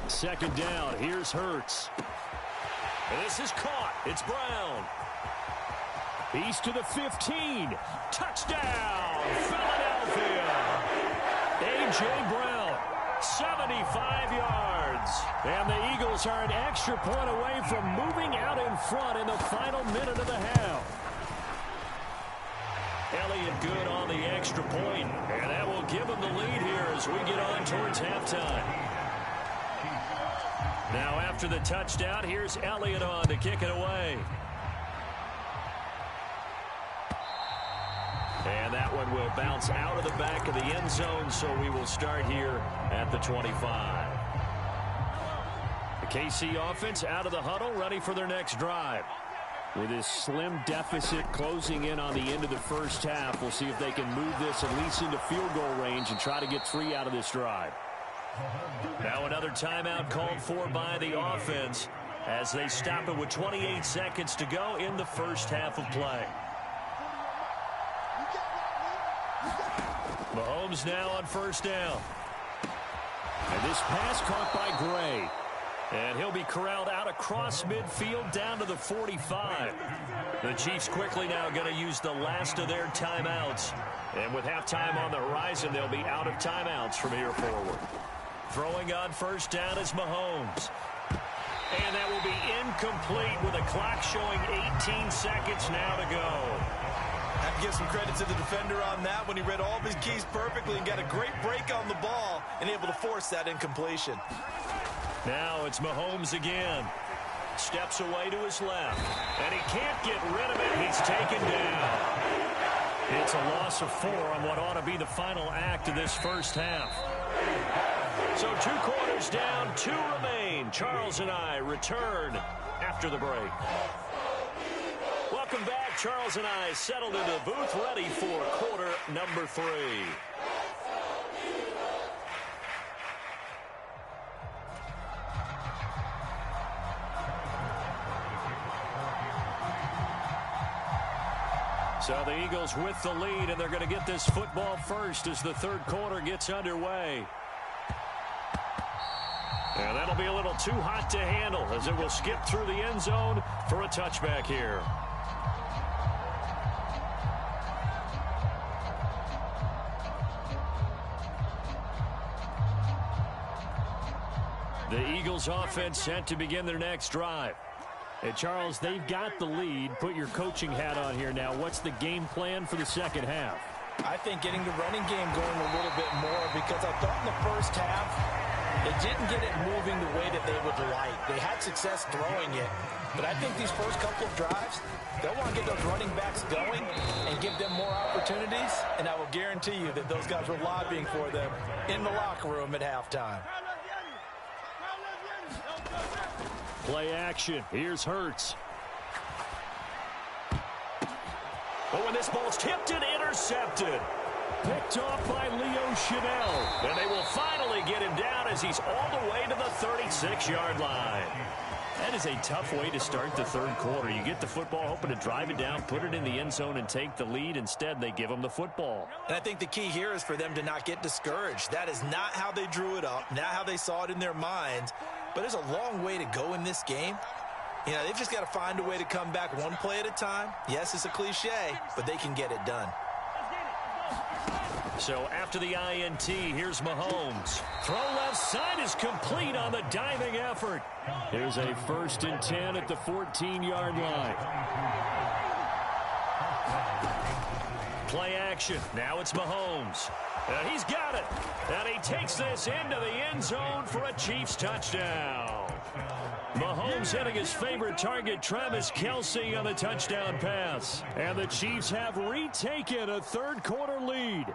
Second down, here's Hurts. And this is caught. It's Brown. He's to the 15. Touchdown, Philadelphia. A.J. Brown, 75 yards. And the Eagles are an extra point away from moving out in front in the final minute of the half. Elliott good on the extra point, and that will give him the lead here as we get on towards halftime. Now after the touchdown, here's Elliott on to kick it away. And that one will bounce out of the back of the end zone, so we will start here at the 25. The KC offense out of the huddle, ready for their next drive. With this slim deficit closing in on the end of the first half, we'll see if they can move this at least into field goal range and try to get 3 out of this drive. Now another timeout called for by the offense as they stop it with 28 seconds to go in the first half of play. Mahomes now on first down. And this pass caught by Gray. And he'll be corralled out across midfield down to the 45. The Chiefs quickly now going to use the last of their timeouts. And with halftime on the horizon, they'll be out of timeouts from here forward. Throwing on first down is Mahomes. And that will be incomplete with a clock showing 18 seconds now to go. I have to give some credit to the defender on that when he read all of his keys perfectly and got a great break on the ball and able to force that incompletion. Now it's Mahomes again. Steps away to his left. And he can't get rid of it. He's taken down. It's a loss of 4 on what ought to be the final act of this first half. So 2 quarters down, 2 remain. Charles and I return after the break. Welcome back. Charles and I settled into the booth ready for quarter number 3. So the Eagles with the lead, and they're going to get this football first as the third quarter gets underway. And that'll be a little too hot to handle as it will skip through the end zone for a touchback here. The Eagles offense set to begin their next drive. Hey, Charles, they've got the lead. Put your coaching hat on here now. What's the game plan for the second half? I think getting the running game going a little bit more because I thought in the first half they didn't get it moving the way that they would like. They had success throwing it, but I think these first couple of drives, they'll want to get those running backs going and give them more opportunities, and I will guarantee you that those guys were lobbying for them in the locker room at halftime. Play action. Here's Hurts. Oh, and this ball's tipped and intercepted. Picked off by Leo Chanel. And they will finally get him down as he's all the way to the 36-yard line. That is a tough way to start the third quarter. You get the football, hoping to drive it down, put it in the end zone, and take the lead. Instead, they give them the football. And I think the key here is for them to not get discouraged. That is not how they drew it up, not how they saw it in their minds. But there's a long way to go in this game. You know, they've just got to find a way to come back one play at a time. Yes, it's a cliche, but they can get it done. So after the INT, here's Mahomes. Throw left side is complete on the diving effort. Here's a 1st and 10 at the 14-yard line. Play action. Now it's Mahomes. And he's got it. And he takes this into the end zone for a Chiefs touchdown. Mahomes hitting his favorite target, Travis Kelce, on the touchdown pass. And the Chiefs have retaken a third quarter lead.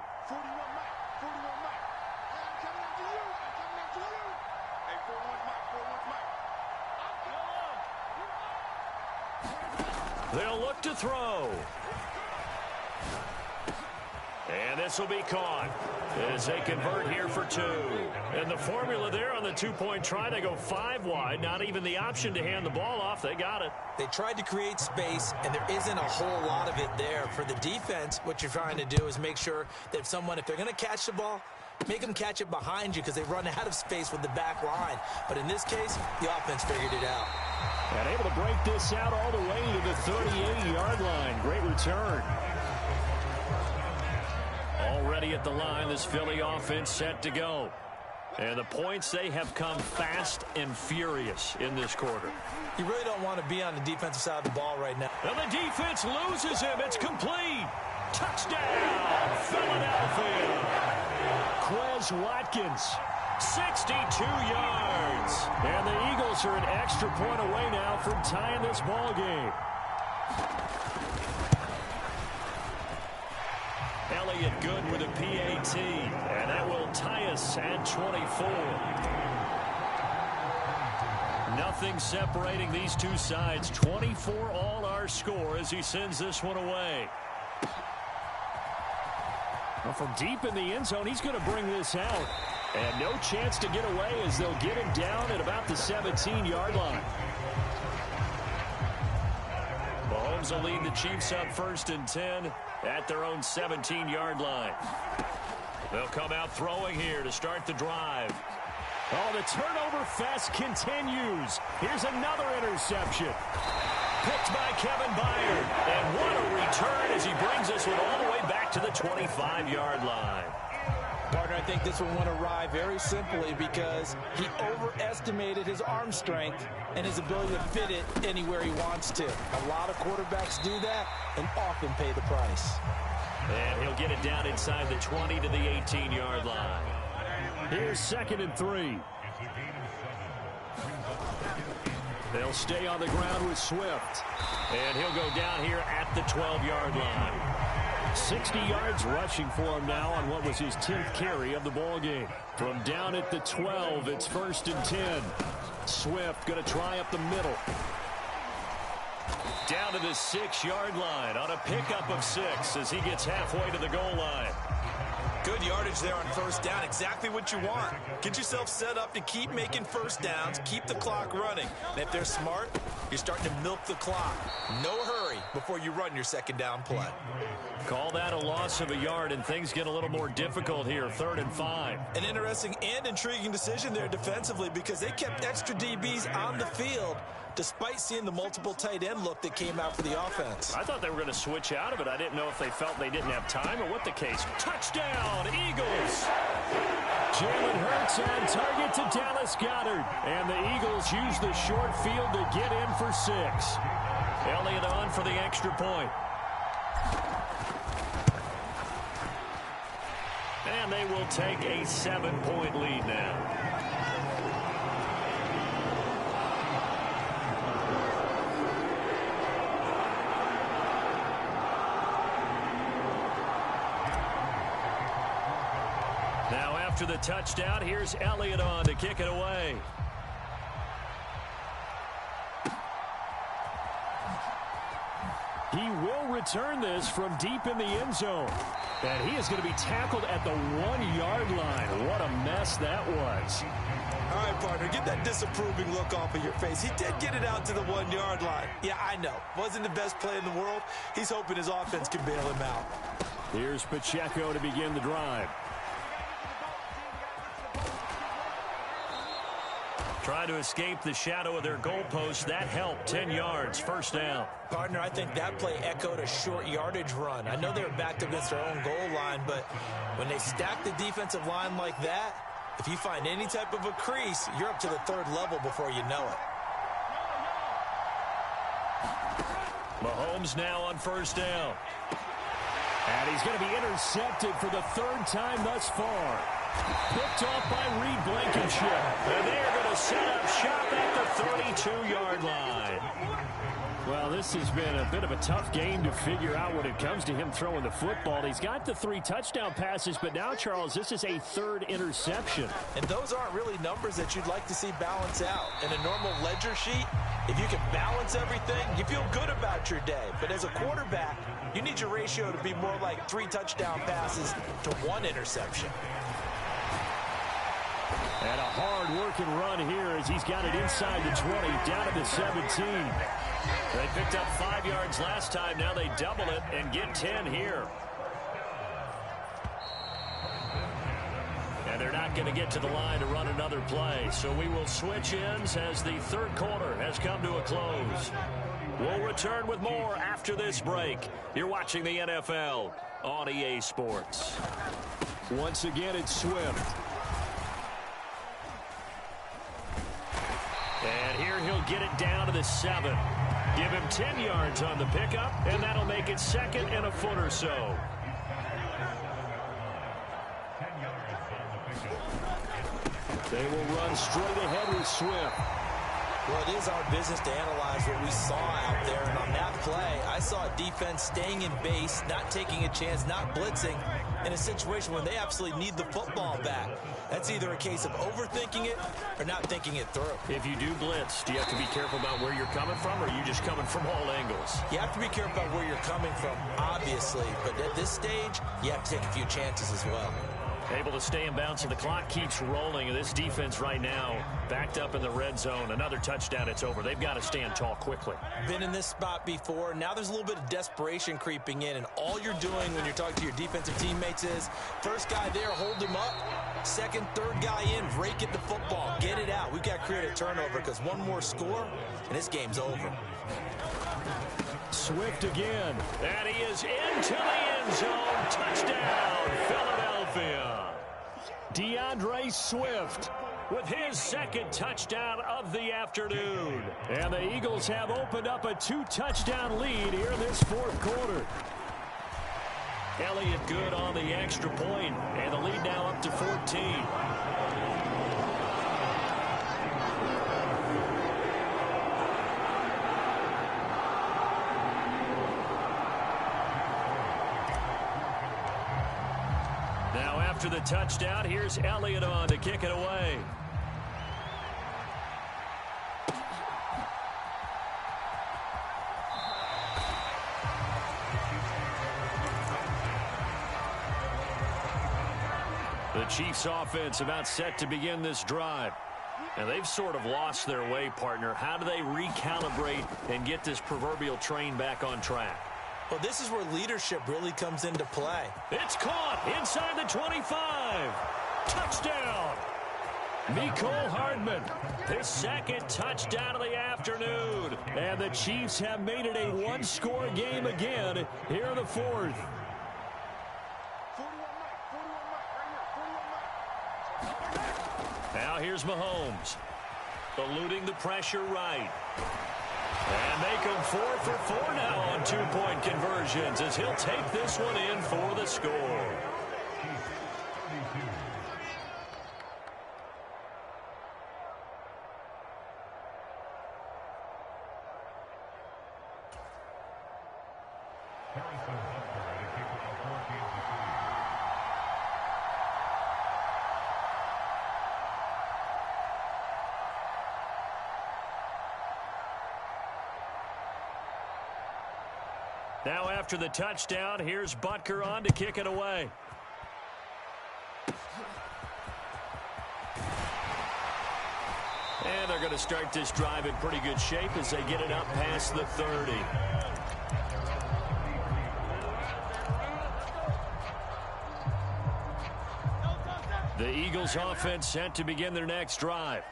They'll look to throw. And this will be caught as they convert here for 2. And the formula there on the 2-point try, they go 5 wide. Not even the option to hand the ball off. They got it. They tried to create space, and there isn't a whole lot of it there. For the defense, what you're trying to do is make sure that if they're going to catch the ball, make them catch it behind you because they run out of space with the back line. But in this case, the offense figured it out. And able to break this out all the way to the 38-yard line. Great return. Already at the line, this Philly offense set to go. And the points, they have come fast and furious in this quarter. You really don't want to be on the defensive side of the ball right now. And the defense loses him. It's complete. Touchdown, Philadelphia. Quez Watkins, 62 yards. And the Eagles are an extra point away now from tying this ball game. Elliott good with a PAT, and that will tie us at 24. Nothing separating these two sides. 24 all our score as he sends this one away. Well, from deep in the end zone, he's going to bring this out. And no chance to get away as they'll get him down at about the 17-yard line. Mahomes will lead the Chiefs up 1st and 10 at their own 17-yard line. They'll come out throwing here to start the drive. Oh, the turnover fest continues. Here's another interception. Picked by Kevin Byard. And what a return as he brings this one all the way back to the 25-yard line. Partner, I think this one went awry very simply because he overestimated his arm strength and his ability to fit it anywhere he wants to. A lot of quarterbacks do that and often pay the price. And he'll get it down inside the 20 to the 18-yard line. Here's 2nd and 3. They'll stay on the ground with Swift. And he'll go down here at the 12-yard line. 60 yards rushing for him now on what was his 10th carry of the ball game. From down at the 12, it's 1st and 10. Swift going to try up the middle. Down to the 6-yard line on a pickup of 6 as he gets halfway to the goal line. Good yardage there on 1st down. Exactly what you want. Get yourself set up to keep making 1st downs, keep the clock running. And if they're smart, you're starting to milk the clock. No hurry before you run your 2nd down play. Call that a loss of a yard, and things get a little more difficult here, 3rd and 5. An interesting and intriguing decision there defensively because they kept extra DBs on the field despite seeing the multiple tight end look that came out for the offense. I thought they were going to switch out of it. I didn't know if they felt they didn't have time or what the case. Touchdown, Eagles! Jalen Hurts on target to Dallas Goedert. And the Eagles use the short field to get in for 6. Elliott on for the extra point. And they will take a 7-point lead now. Now after the touchdown, here's Elliott on to kick it away. He will return this from deep in the end zone. And he is going to be tackled at the 1-yard line. What a mess that was. All right, partner, get that disapproving look off of your face. He did get it out to the 1-yard line. Yeah, I know. Wasn't the best play in the world. He's hoping his offense can bail him out. Here's Pacheco to begin the drive. Trying to escape the shadow of their goalpost. That helped. 10 yards. 1st down. Partner, I think that play echoed a short yardage run. I know they were backed against their own goal line, but when they stack the defensive line like that, if you find any type of a crease, you're up to the 3rd level before you know it. Mahomes now on 1st down. And he's going to be intercepted for the 3rd time thus far. Picked off by Reed Blankenship. And they're going to set up shop at the 32-yard line. Well, this has been a bit of a tough game to figure out when it comes to him throwing the football. He's got the 3 touchdown passes, but now, Charles, this is a 3rd interception. And those aren't really numbers that you'd like to see balance out. In a normal ledger sheet, if you can balance everything, you feel good about your day. But as a quarterback, you need your ratio to be more like 3 touchdown passes to 1 interception. And a hard-working run here as he's got it inside the 20, down to the 17. They picked up 5 yards last time. Now they double it and get 10 here. And they're not going to get to the line to run another play. So we will switch ends as the 3rd quarter has come to a close. We'll return with more after this break. You're watching the NFL on EA Sports. Once again, it's Swift. And here he'll get it down to the 7. Give him 10 yards on the pickup, and that'll make it 2nd and a foot or so. They will run straight ahead with Swift. Well, it is our business to analyze what we saw out there. And on that play, I saw a defense staying in base, not taking a chance, not blitzing, in a situation when they absolutely need the football back. That's either a case of overthinking it or not thinking it through. If you do blitz, do you have to be careful about where you're coming from, or are you just coming from all angles? You have to be careful about where you're coming from, obviously. But at this stage, you have to take a few chances as well. Able to stay in bounds, and the clock keeps rolling. And this defense right now backed up in the red zone. Another touchdown, it's over. They've got to stand tall quickly. Been in this spot before. Now there's a little bit of desperation creeping in, and all you're doing when you're talking to your defensive teammates is first guy there, hold him up. Second, third guy in, rake at the football. Get it out. We've got to create a turnover because one more score, and this game's over. Swift again. And he is into the end zone. Touchdown, Philadelphia. DeAndre Swift with his second touchdown of the afternoon. And the Eagles have opened up a 2-touchdown lead here in this fourth quarter. Elliott good on the extra point, and the lead now up to 14. After the touchdown, here's Elliott on to kick it away. The Chiefs offense about set to begin this drive. And they've sort of lost their way, partner. How do they recalibrate and get this proverbial train back on track? Well, this is where leadership really comes into play. It's caught inside the 25. Touchdown. Mecole Hardman, his second touchdown of the afternoon. And the Chiefs have made it a one-score game again here in the fourth. Now here's Mahomes, eluding the pressure right. And make him 4 for 4 now on two-point conversions as he'll take this one in for the score. Now after the touchdown, here's Butker on to kick it away. And they're going to start this drive in pretty good shape as they get it up past the 30. The Eagles offense set to begin their next drive.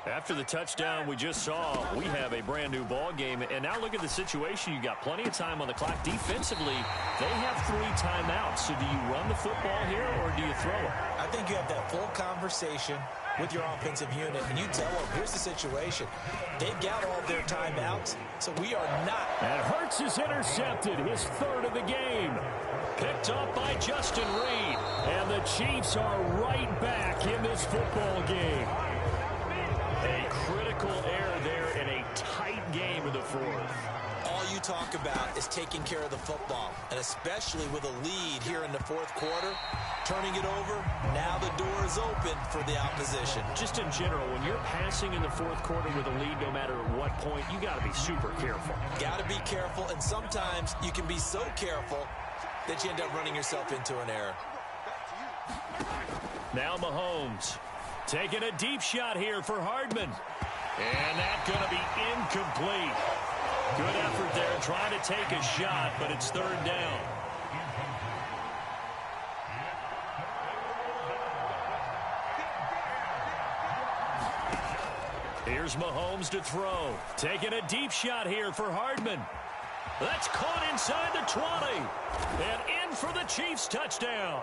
After the touchdown we just saw, we have a brand new ball game. And now look at the situation. You got plenty of time on the clock. Defensively, they have 3 timeouts. So do you run the football here or do you throw it? I think you have that full conversation with your offensive unit, and you tell them, here's the situation. They've got all their timeouts, so we are not. And Hurts is intercepted, his 3rd of the game. Picked up by Justin Reed. And the Chiefs are right back in this football game. A critical error there in a tight game in the fourth. All you talk about is taking care of the football, and especially with a lead here in the fourth quarter, turning it over, now the door is open for the opposition. Just in general, when you're passing in the fourth quarter with a lead, no matter at what point, you got to be super careful. Got to be careful, and sometimes you can be so careful that you end up running yourself into an error. Now Mahomes taking a deep shot here for Hardman. And that's going to be incomplete. Good effort there trying to take a shot, but it's 3rd down. Here's Mahomes to throw. Taking a deep shot here for Hardman. That's caught inside the 20. And in for the Chiefs touchdown.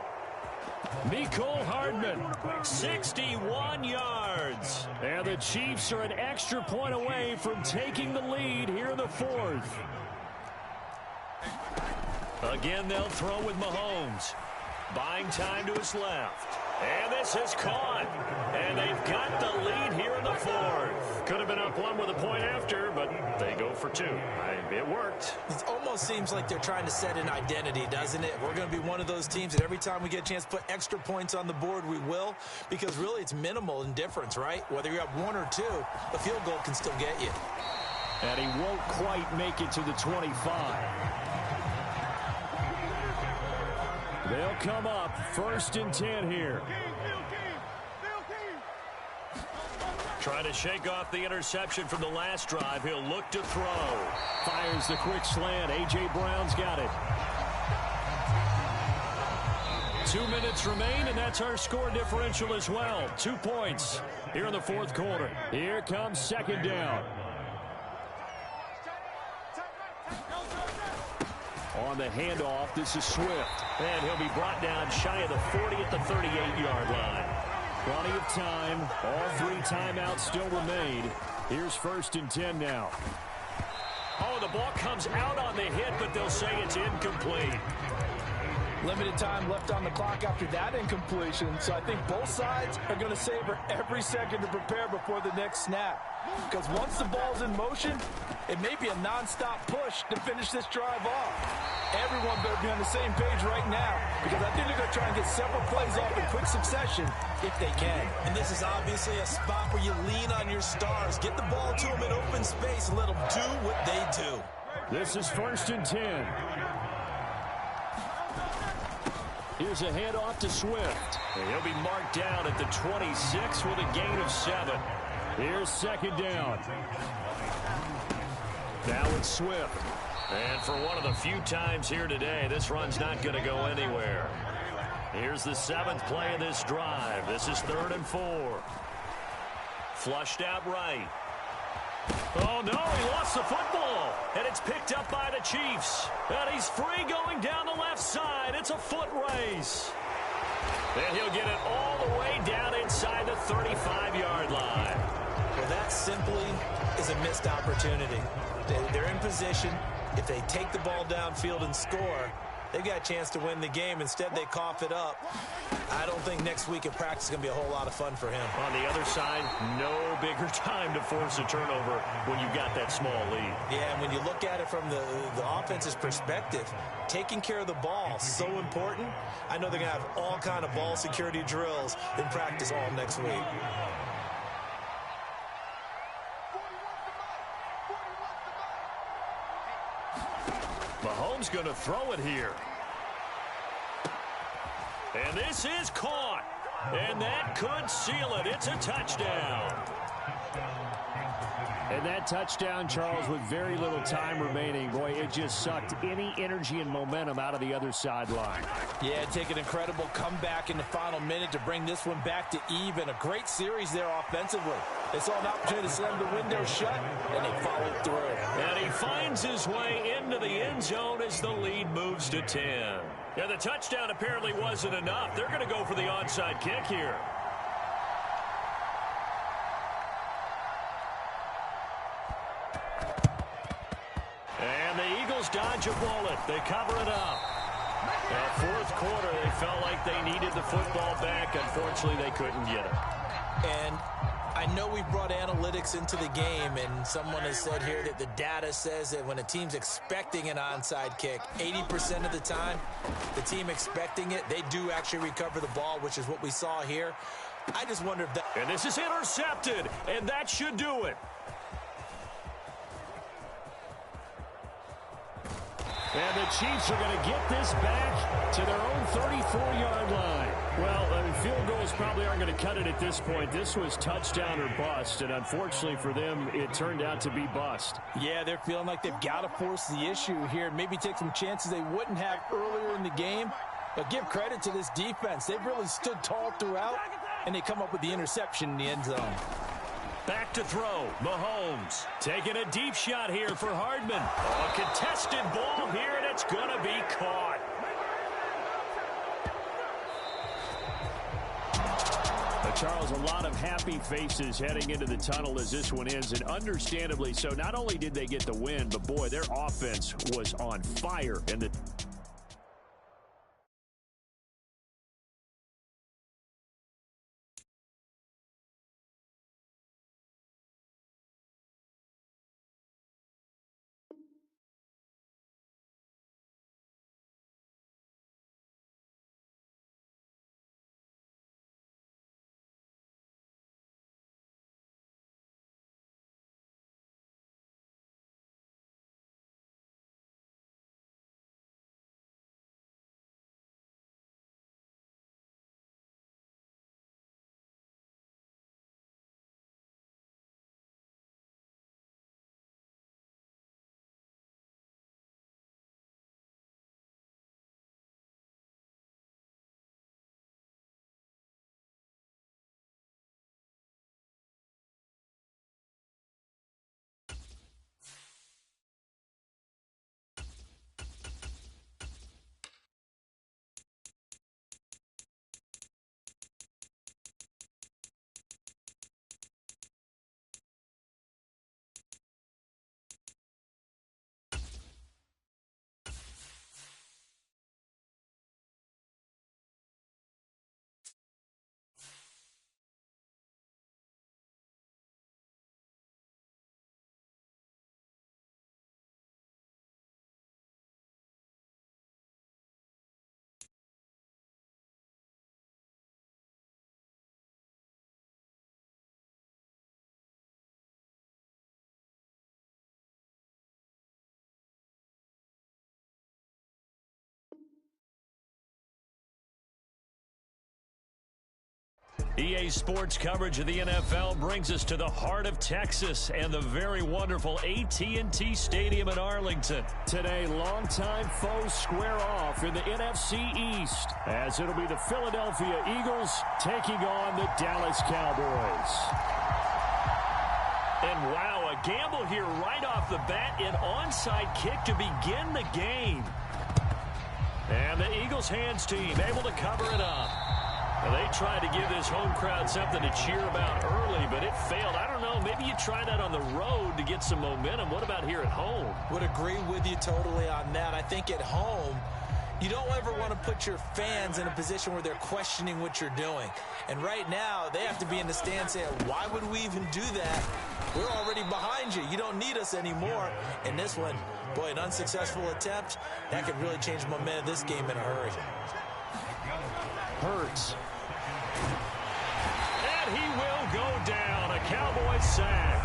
Mecole Hardman, 61 yards. And the Chiefs are an extra point away from taking the lead here in the fourth. Again, they'll throw with Mahomes. Buying time to his left. And this is caught. And they've got the lead here in the fourth. Could have been up one with a point after, but they go for two. It worked. It almost seems like they're trying to set an identity, doesn't it? We're going to be one of those teams that every time we get a chance to put extra points on the board, we will. Because really it's minimal in difference, right? Whether you're up one or two, a field goal can still get you. And he won't quite make it to the 25. They'll come up 1st and 10 here. Trying to shake off the interception from the last drive. He'll look to throw. Fires the quick slant. A.J. Brown's got it. 2 minutes remain, and that's our score differential as well. 2 points here in the fourth quarter. Here comes 2nd down. On the handoff, this is Swift. And he'll be brought down shy of the 40 at the 38-yard line. Plenty of time. All 3 timeouts still remain. Here's 1st and 10 now. Oh, the ball comes out on the hit, but they'll say it's incomplete. Limited time left on the clock after that incompletion, so I think both sides are going to savor every second to prepare before the next snap. Because once the ball's in motion, it may be a non-stop push to finish this drive off. Everyone better be on the same page right now, because I think they're going to try and get several plays off in quick succession if they can. And this is obviously a spot where you lean on your stars. Get the ball to them in open space and let them do what they do. This is 1st and 10. Here's a handoff to Swift. And he'll be marked down at the 26 with a gain of 7. Here's 2nd down. Now it's Swift. And for one of the few times here today, this run's not going to go anywhere. Here's the 7th play of this drive. This is 3rd and 4. Flushed out right. Oh, no, he lost the football. And it's picked up by the Chiefs. And he's free going down the left side. It's a foot race. And he'll get it all the way down inside the 35-yard line. Well, that simply is a missed opportunity. They're in position. If they take the ball downfield and score, they've got a chance to win the game. Instead, they cough it up. I don't think next week in practice is going to be a whole lot of fun for him. On the other side, no bigger time to force a turnover when you've got that small lead. Yeah, and when you look at it from the offense's perspective, taking care of the ball is so important. I know they're going to have all kind of ball security drills in practice all next week. Mahomes going to throw it here. And this is caught. And that could seal it. It's a touchdown. And that touchdown, Charles, with very little time remaining. Boy, it just sucked any energy and momentum out of the other sideline. Yeah, take an incredible comeback in the final minute to bring this one back to even. A great series there offensively. They saw an opportunity to slam the window shut, and they followed through. And he finds his way into the end zone as the lead moves to 10. Yeah, the touchdown apparently wasn't enough. They're going to go for the onside kick here. And the Eagles dodge a bullet. They cover it up. Fourth quarter, they felt like they needed the football back. Unfortunately, they couldn't get it. And I know we brought analytics into the game, and someone has said here that the data says that when a team's expecting an onside kick, 80% of the time, the team expecting it, they do actually recover the ball, which is what we saw here. I just wonder if that... And this is intercepted, and that should do it. And the Chiefs are going to get this back to their own 34-yard line. Well, field goals probably aren't going to cut it at this point. This was touchdown or bust, and unfortunately for them, it turned out to be bust. Yeah, they're feeling like they've got to force the issue here, maybe take some chances they wouldn't have earlier in the game. But give credit to this defense. They've really stood tall throughout, and they come up with the interception in the end zone. Back to throw. Mahomes taking a deep shot here for Hardman. A contested ball here, and it's going to be caught. Charles, a lot of happy faces heading into the tunnel as this one ends, and understandably so. Not only did they get the win, but boy, their offense was on fire in the EA Sports coverage of the NFL brings us to the heart of Texas and the very wonderful AT&T Stadium in Arlington. Today, longtime foes square off in the NFC East, as it'll be the Philadelphia Eagles taking on the Dallas Cowboys. And wow, a gamble here right off the bat, an onside kick to begin the game. And the Eagles hands team able to cover it up. They tried to give this home crowd something to cheer about early, but it failed. I don't know, maybe you try that on the road to get some momentum. What about here at home? Would agree with you totally on that. I think at home, you don't ever want to put your fans in a position where they're questioning what you're doing. And right now, they have to be in the stand saying, why would we even do that? We're already behind you. You don't need us anymore. And this one, boy, an unsuccessful attempt, that could really change the momentum of this game in a hurry. Hurts. And he will go down. A Cowboys sack.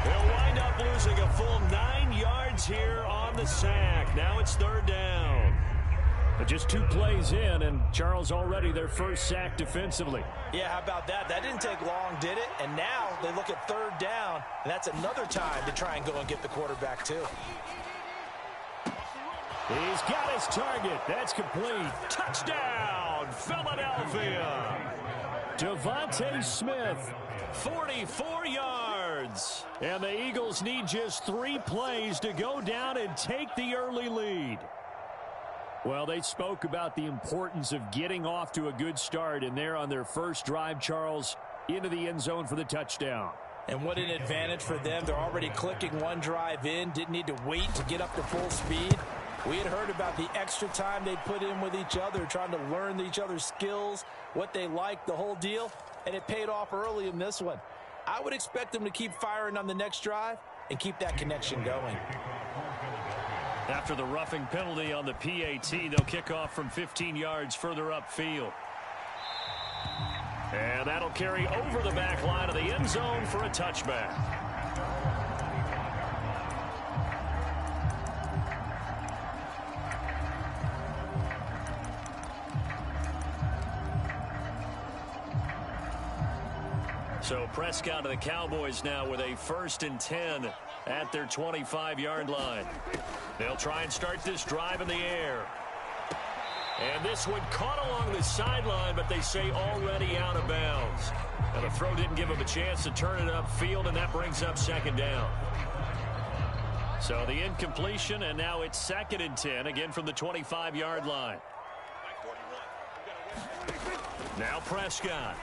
They'll wind up losing a full 9 yards here on the sack. Now it's third down. But just 2 plays in, and Charles already their first sack defensively. Yeah, how about that? That didn't take long, did it? And now they look at third down, and that's another time to try and go and get the quarterback, too. He's got his target. That's complete. Touchdown, Philadelphia. Devontae Smith, 44 yards. And the Eagles need just 3 plays to go down and take the early lead. Well, they spoke about the importance of getting off to a good start, and they're on their first drive, Charles, into the end zone for the touchdown. And what an advantage for them. They're already clicking 1 drive in, didn't need to wait to get up to full speed. We had heard about the extra time they put in with each other, trying to learn each other's skills, what they like, the whole deal, and it paid off early in this one. I would expect them to keep firing on the next drive and keep that connection going. After the roughing penalty on the PAT, they'll kick off from 15 yards further upfield. And that'll carry over the back line of the end zone for a touchback. So Prescott and the Cowboys now with a 1st and 10 at their 25-yard line. They'll try and start this drive in the air. And this one caught along the sideline, but they say already out of bounds. Now the throw didn't give him a chance to turn it upfield, and that brings up 2nd down. So the incompletion, and now it's 2nd and 10, again from the 25-yard line. Now Prescott.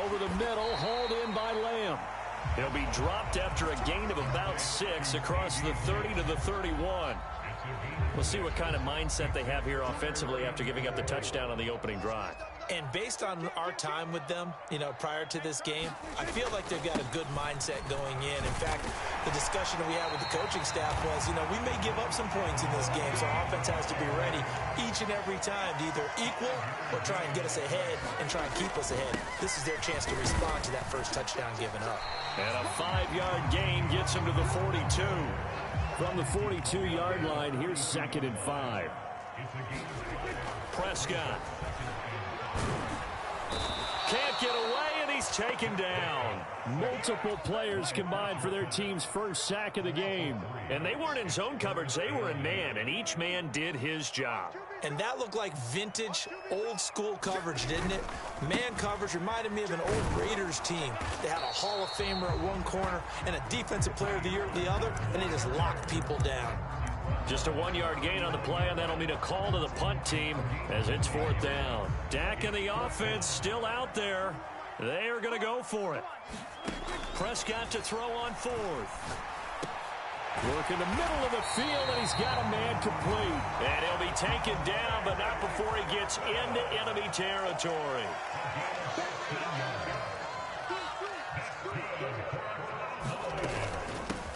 Over the middle, hauled in by Lamb. He'll be dropped after a gain of about 6 across the 30 to the 31. We'll see what kind of mindset they have here offensively after giving up the touchdown on the opening drive. And based on our time with them, prior to this game, I feel like they've got a good mindset going in. In fact, the discussion that we had with the coaching staff was, we may give up some points in this game, so our offense has to be ready each and every time to either equal or try and get us ahead and try and keep us ahead. This is their chance to respond to that first touchdown given up. And a 5-yard gain gets them to the 42. From the 42-yard line, here's 2nd and 5. Prescott. Can't get away, and he's taken down. Multiple players combined for their team's first sack of the game. And they weren't in zone coverage, they were in man, and each man did his job. And that looked like vintage, old-school coverage, didn't it? Man coverage reminded me of an old Raiders team. They had a Hall of Famer at one corner and a Defensive Player of the Year at the other, and they just locked people down. Just a 1-yard gain on the play, and that'll mean a call to the punt team as it's 4th down. Dak and the offense still out there. They are going to go for it. Prescott to throw on 4th. Work in the middle of the field, and he's got a man complete. And he'll be taken down, but not before he gets into enemy territory.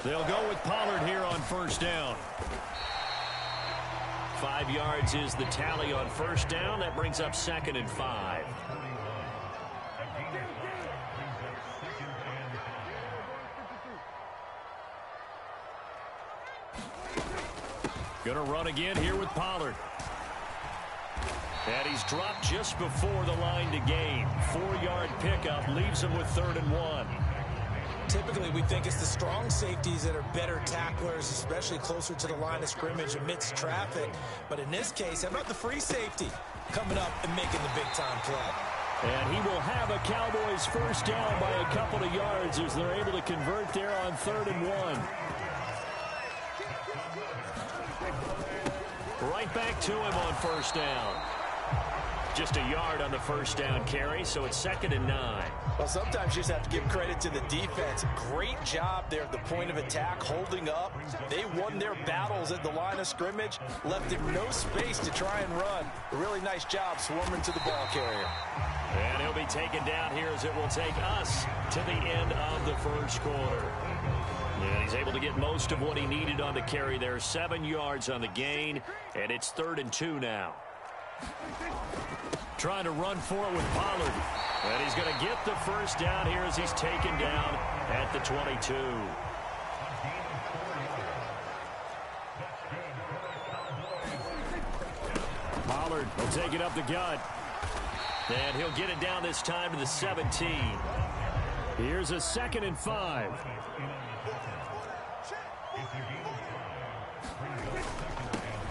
They'll go with Pollard here on 1st down. 5 yards is the tally on 1st down. That brings up 2nd and 5. Going to run again here with Pollard. And he's dropped just before the line to gain. 4-yard pickup leaves him with 3rd and 1. Typically, we think it's the strong safeties that are better tacklers, especially closer to the line of scrimmage amidst traffic. But in this case, how about the free safety coming up and making the big-time play? And he will have a Cowboys first down by a couple of yards as they're able to convert there on 3rd and 1. Right back to him on first down. Just a yard on the first down carry, so it's 2nd and 9. Well, sometimes you just have to give credit to the defense. Great job there at the point of attack, holding up. They won their battles at the line of scrimmage, left him no space to try and run. A really nice job swarming to the ball carrier. And he'll be taken down here as it will take us to the end of the first quarter. And he's able to get most of what he needed on the carry there. 7 yards on the gain, and it's 3rd and 2 now. Trying to run for it with Pollard. And he's going to get the first down here as he's taken down at the 22. Pollard will take it up the gut. And he'll get it down this time to the 17. Here's a 2nd and 5.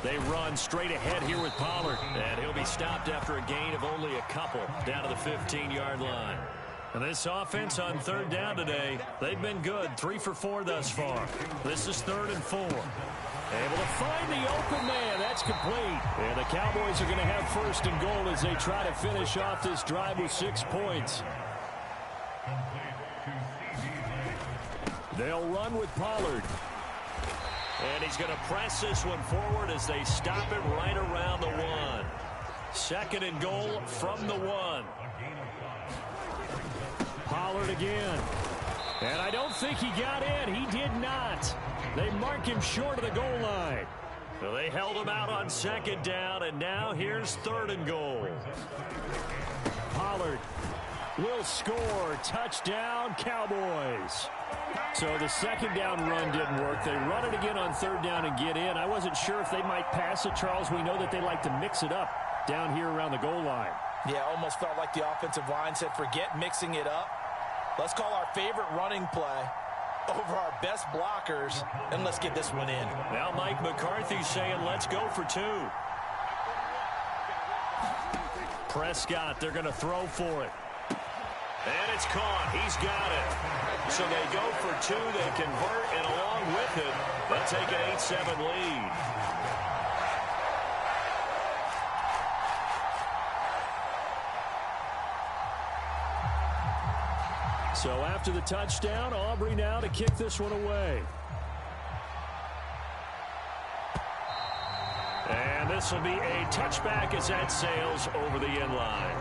They run straight ahead here with Pollard. And he'll be stopped after a gain of only a couple down to the 15-yard line. And this offense on 3rd down today, they've been good. 3 for 4 thus far. This is 3rd and 4. Able to find the open man. That's complete. And the Cowboys are going to have 1st and goal as they try to finish off this drive with 6 points. They'll run with Pollard. And he's going to press this one forward as they stop it right around the 1. 2nd and goal from the 1. Pollard again. And I don't think he got in. He did not. They mark him short of the goal line. So they held him out on 2nd down, and now here's 3rd and goal. Pollard will score. Touchdown, Cowboys. So the 2nd down run didn't work. They run it again on 3rd down and get in. I wasn't sure if they might pass it, Charles. We know that they like to mix it up down here around the goal line. Yeah, almost felt like the offensive line said, forget mixing it up. Let's call our favorite running play over our best blockers, and let's get this one in. Now Mike McCarthy's saying, let's go for 2. Prescott, they're going to throw for it. And it's caught. He's got it. So they go for 2. They convert, and along with it, they'll take an 8-7 lead. So after the touchdown, Aubrey now to kick this one away. And this will be a touchback as that sails over the end line.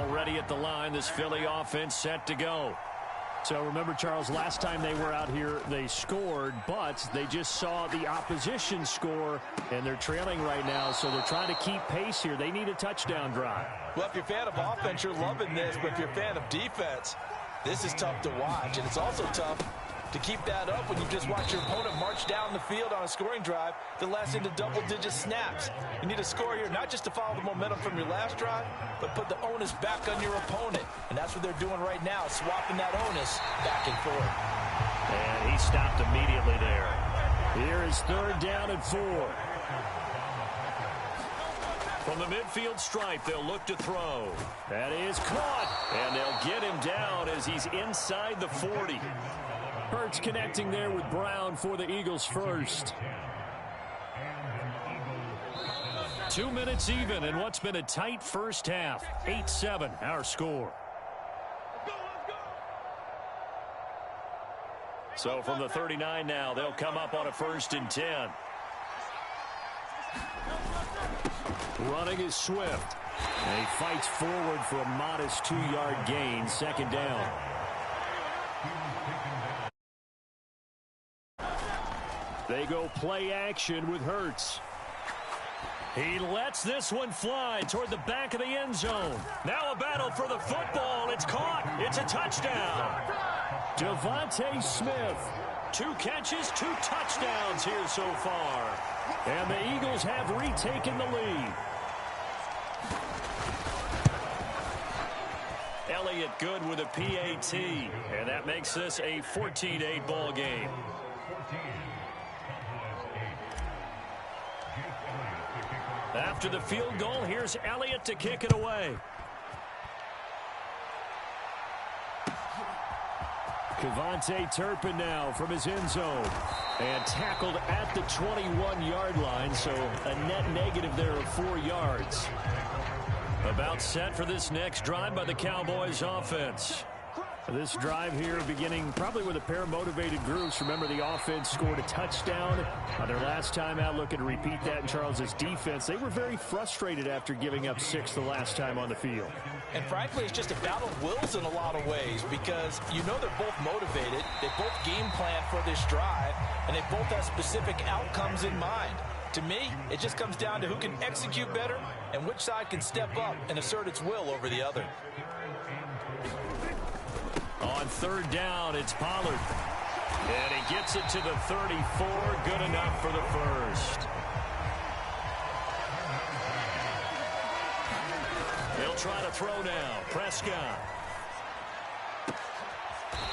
Already at the line, this Philly offense set to go. So remember, Charles, last time they were out here, they scored, but they just saw the opposition score, and they're trailing right now, so they're trying to keep pace here. They need a touchdown drive. Well, if you're a fan of offense, you're loving this, but if you're a fan of defense, this is tough to watch, and it's also tough to keep that up when you just watch your opponent march down the field on a scoring drive that lasts into double-digit snaps. You need a score here, not just to follow the momentum from your last drive, but put the onus back on your opponent. And that's what they're doing right now, swapping that onus back and forth. And he stopped immediately there. Here is 3rd down and 4. From the midfield stripe, they'll look to throw. That is caught. And they'll get him down as he's inside the 40. Hurts connecting there with Brown for the Eagles first. 2 minutes even in what's been a tight first half. 8-7 our score. So from the 39 now, they'll come up on a 1st and 10. Running is Swift. And he fights forward for a modest 2-yard gain. 2nd down. They go play action with Hurts. He lets this one fly toward the back of the end zone. Now a battle for the football. It's caught. It's a touchdown. Devontae Smith 2 catches, 2 touchdowns here so far. And the Eagles have retaken the lead. Elliott good with a PAT, and that makes this a 14-8 ball game. After the field goal, here's Elliott to kick it away. Kevontae Turpin now from his end zone. And tackled at the 21-yard line, so a net negative there of 4 yards. About set for this next drive by the Cowboys offense. This drive here beginning probably with a pair of motivated groups. Remember, the offense scored a touchdown on their last time out. Looking to repeat that in Charles's defense. They were very frustrated after giving up 6 the last time on the field. And frankly, it's just a battle of wills in a lot of ways because you know they're both motivated. They both game plan for this drive, and they both have specific outcomes in mind. To me, it just comes down to who can execute better and which side can step up and assert its will over the other. On 3rd down, it's Pollard. And he gets it to the 34. Good enough for the first. He'll try to throw now. Prescott.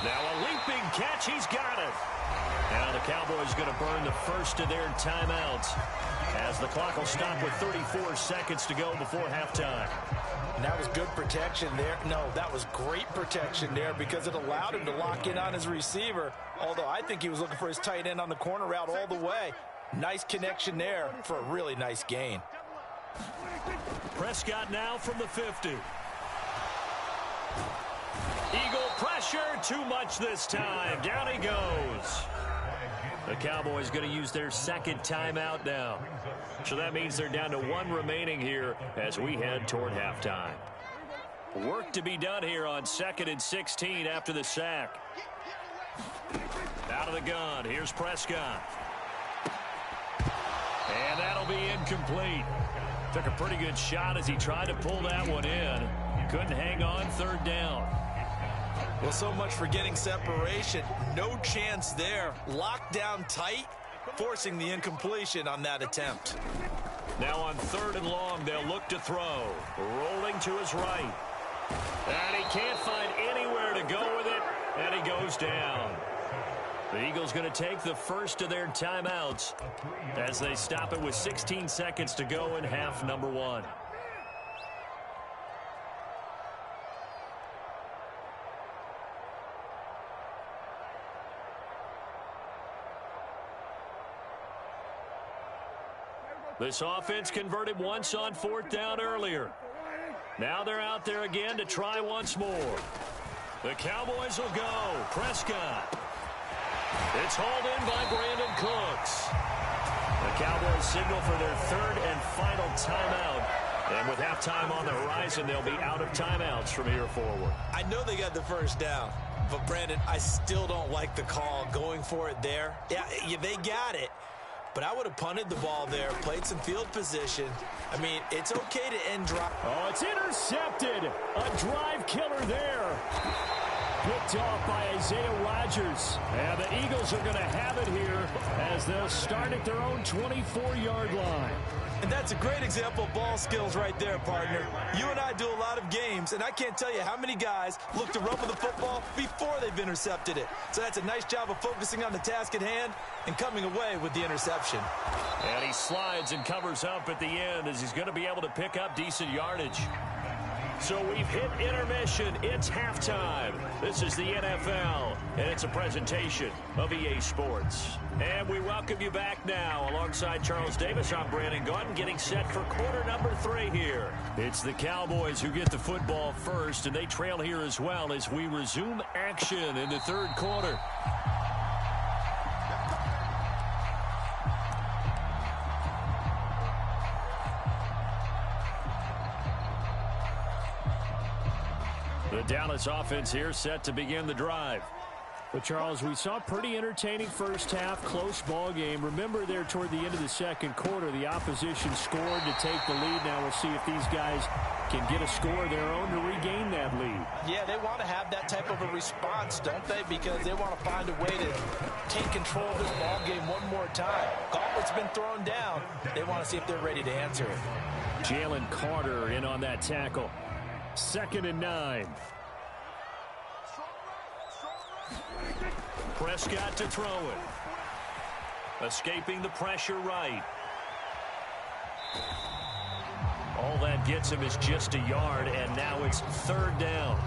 Now a leaping catch. He's got it. Now the Cowboys going to burn the first of their timeouts as the clock will stop with 34 seconds to go before halftime. And that was good protection there. No, that was great protection there because it allowed him to lock in on his receiver, although I think he was looking for his tight end on the corner route all the way. Nice connection there for a really nice gain. Prescott now from the 50. Eagle pressure, too much this time. Down he goes. The Cowboys going to use their second timeout now. So that means they're down to 1 remaining here as we head toward halftime. Work to be done here on 2nd and 16 after the sack. Out of the gun, here's Prescott. And that'll be incomplete. Took a pretty good shot as he tried to pull that one in. Couldn't hang on 3rd down. Well, so much for getting separation. No chance there. Locked down tight, forcing the incompletion on that attempt. Now on 3rd and long, they'll look to throw. Rolling to his right. And he can't find anywhere to go with it, and he goes down. The Eagles going to take the first of their timeouts as they stop it with 16 seconds to go in half number 1. This offense converted once on 4th down earlier. Now they're out there again to try once more. The Cowboys will go. Prescott. It's hauled in by Brandon Cooks. The Cowboys signal for their 3rd and final timeout. And with halftime on the horizon, they'll be out of timeouts from here forward. I know they got the first down, but Brandon, I still don't like the call going for it there. Yeah, they got it. But I would have punted the ball there, played some field position. I mean, it's okay to end drive. Oh, it's intercepted. A drive killer there. Picked off by Isaiah Rodgers. And the Eagles are going to have it here as they'll start at their own 24-yard line. And that's a great example of ball skills right there, partner. You and I do a lot of games, and I can't tell you how many guys look to run with the football before they've intercepted it. So that's a nice job of focusing on the task at hand and coming away with the interception. And he slides and covers up at the end as he's going to be able to pick up decent yardage. So we've hit intermission. It's halftime. This is the NFL, and it's a presentation of EA Sports. And we welcome you back now. Alongside Charles Davis, I'm Brandon Gaudin, getting set for quarter number 3 here. It's the Cowboys who get the football first, and they trail here as well as we resume action in the 3rd quarter. The Dallas offense here set to begin the drive. But, Charles, we saw a pretty entertaining first half, close ball game. Remember there toward the end of the second quarter, the opposition scored to take the lead. Now we'll see if these guys can get a score of their own to regain that lead. Yeah, they want to have that type of a response, don't they? Because they want to find a way to take control of this ball game one more time. Gauntlet's been thrown down. They want to see if they're ready to answer it. Jalen Carter in on that tackle. 2nd and 9. Prescott to throw it. Escaping the pressure right. All that gets him is just a yard, and now it's 3rd down.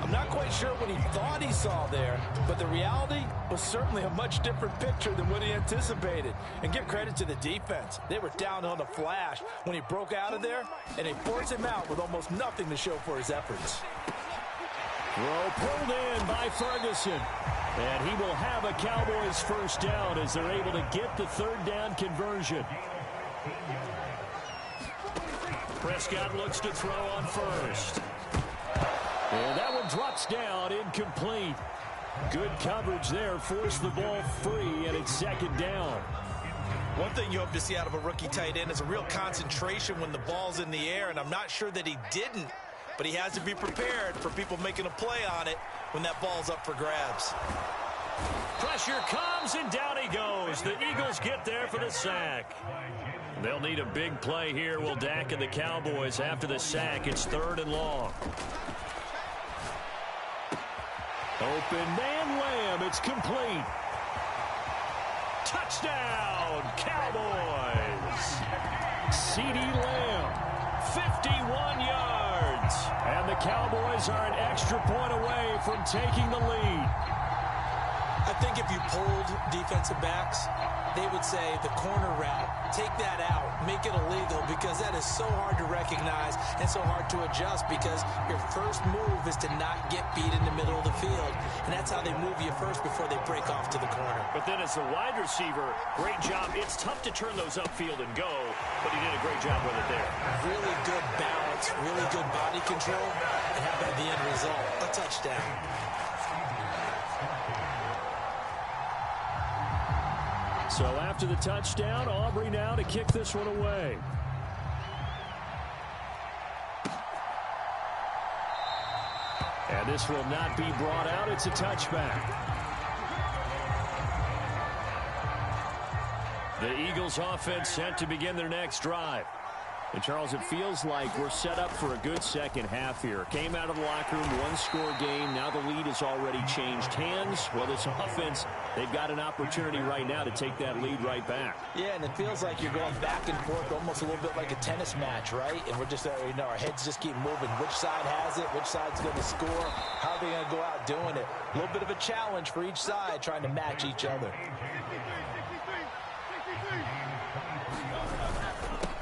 I'm not quite sure what he thought he saw there, but the reality was certainly a much different picture than what he anticipated. And give credit to the defense. They were down on the flash when he broke out of there, and they forced him out with almost nothing to show for his efforts. Throw pulled in by Ferguson. And he will have a Cowboys first down as they're able to get the 3rd down conversion. Prescott looks to throw on first. And that one drops down, incomplete. Good coverage there, forced the ball free, and it's 2nd down. One thing you hope to see out of a rookie tight end is a real concentration when the ball's in the air, and I'm not sure that he didn't, but he has to be prepared for people making a play on it when that ball's up for grabs. Pressure comes, and down he goes. The Eagles get there for the sack. They'll need a big play here, will Dak and the Cowboys. After the sack, it's 3rd and long. Open man Lamb, it's complete. Touchdown, Cowboys. CeeDee Lamb, 51 yards. And the Cowboys are an extra point away from taking the lead. I think if you polled defensive backs, they would say the corner route, take that out, make it illegal, because that is so hard to recognize and so hard to adjust, because your first move is to not get beat in the middle of the field, and that's how they move you first before they break off to the corner. But then as the wide receiver, great job. It's tough to turn those upfield and go, but he did a great job with it there. Really good balance, really good body control, and how about the end result? A touchdown. So after the touchdown, Aubrey now to kick this one away. And this will not be brought out. It's a touchback. The Eagles offense set to begin their next drive. And, Charles, it feels like we're set up for a good second half here. Came out of the locker room, one-score game. Now the lead has already changed hands. Well, this offense, they've got an opportunity right now to take that lead right back. Yeah, and it feels like you're going back and forth, almost a little bit like a tennis match, right? And we're just, our heads just keep moving. Which side has it? Which side's going to score? How are they going to go out doing it? A little bit of a challenge for each side, trying to match each other.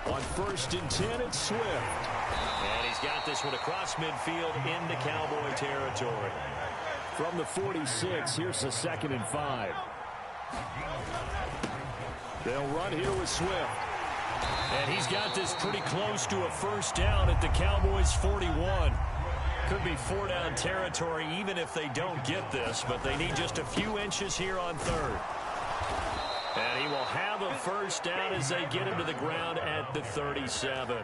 On 1st and 10, it's Swift. And he's got this one across midfield into Cowboy territory. From the 46, here's a 2nd and 5. They'll run here with Swift. And he's got this pretty close to a first down at the Cowboys' 41. Could be 4-down territory even if they don't get this, but they need just a few inches here on 3rd. And he will have a first down as they get him to the ground at the 37.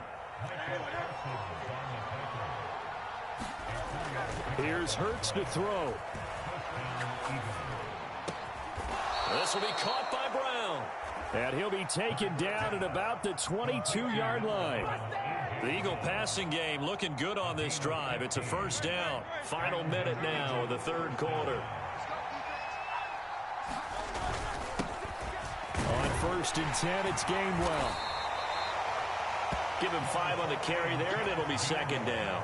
Here's Hurts to throw. This will be caught by Brown. And he'll be taken down at about the 22-yard line. The Eagle passing game looking good on this drive. It's a first down. Final minute now of the 3rd quarter. On 1st and 10, it's Gainwell. Give him 5 on the carry there, and it'll be 2nd down.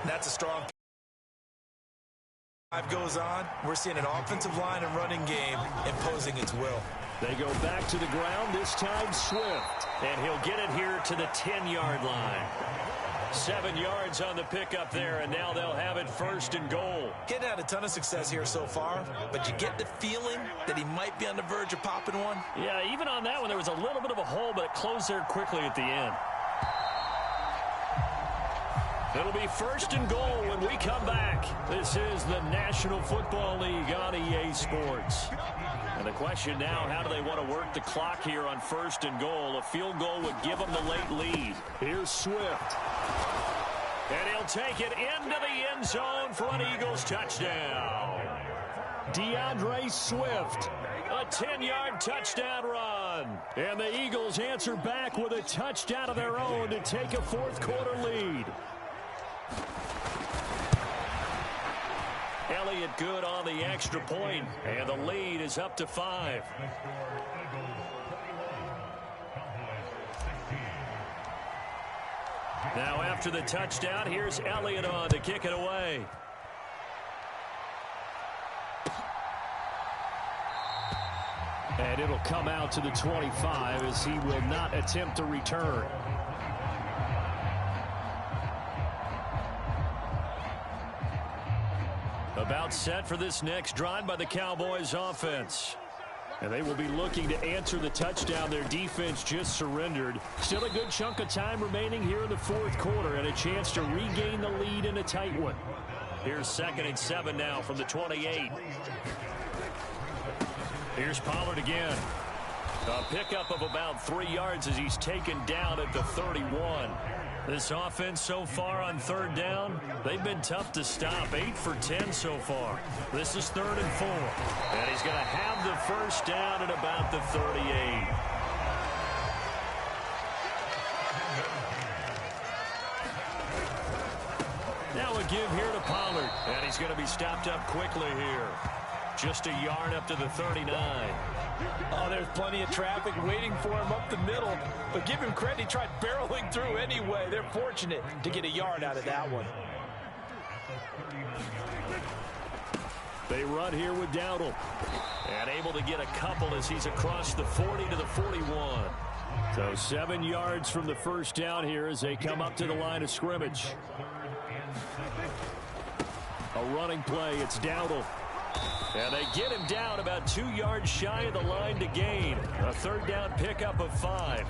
That's a strong drive goes on. We're seeing an offensive line and running game imposing its will. They go back to the ground, this time Swift. And he'll get it here to the 10-yard line. 7 yards on the pickup there, and now they'll have it 1st and goal. Getting had a ton of success here so far, but you get the feeling that he might be on the verge of popping one. Yeah, even on that one, there was a little bit of a hole, but it closed there quickly at the end. It'll be 1st and goal when we come back. This is the National Football League on EA Sports. And the question now, how do they want to work the clock here on 1st and goal? A field goal would give them the late lead. Here's Swift. And he'll take it into the end zone for an Eagles touchdown. DeAndre Swift, a 10-yard touchdown run. And the Eagles answer back with a touchdown of their own to take a fourth-quarter lead. Elliott good on the extra point, and the lead is up to 5. Now after the touchdown, here's Elliott on to kick it away. And it'll come out to the 25 as he will not attempt to return. About set for this next drive by the Cowboys offense. And they will be looking to answer the touchdown their defense just surrendered. Still a good chunk of time remaining here in the fourth quarter and a chance to regain the lead in a tight one. Here's 2nd and 7 now from the 28. Here's Pollard again. A pickup of about 3 yards as he's taken down at the 31. This offense so far on 3rd down, they've been tough to stop. 8 for 10 so far. This is 3rd and 4. And he's going to have the first down at about the 38. Now a give here to Pollard. And he's going to be stopped up quickly here. Just a yard up to the 39. Oh, there's plenty of traffic waiting for him up the middle. But give him credit, he tried barreling through anyway. They're fortunate to get a yard out of that one. They run here with Dowdle. And able to get a couple as he's across the 40 to the 41. So 7 yards from the first down here as they come up to the line of scrimmage. A running play, it's Dowdle. And they get him down about 2 yards shy of the line to gain. A 3rd down pickup of 5.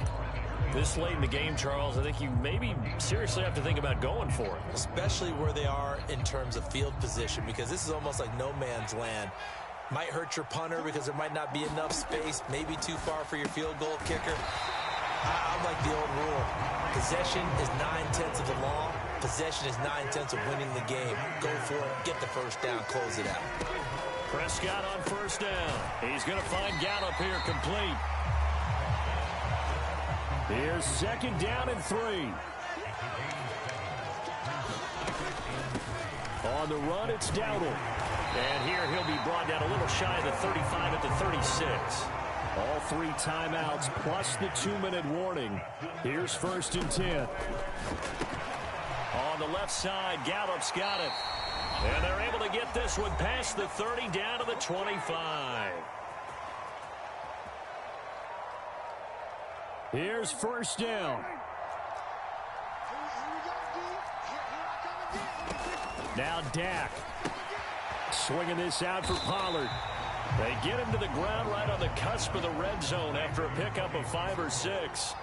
This late in the game, Charles, I think you maybe seriously have to think about going for it. Especially where they are in terms of field position, because this is almost like no man's land. Might hurt your punter because there might not be enough space, maybe too far for your field goal kicker. I like the old rule. Possession is 9/10 of the law. Possession is 9/10 of winning the game. Go for it, get the first down, close it out. Prescott on first down. He's going to find Gallup here complete. Here's 2nd down and 3. On the run, it's Dowdle. And here he'll be brought down a little shy of the 35 at the 36. All 3 timeouts plus the 2-minute warning. Here's 1st and 10. On the left side, Gallup's got it. And they're able to get this one past the 30 down to the 25. Here's 1st down. Now Dak. Swinging this out for Pollard. They get him to the ground right on the cusp of the red zone after a pickup of 5 or 6.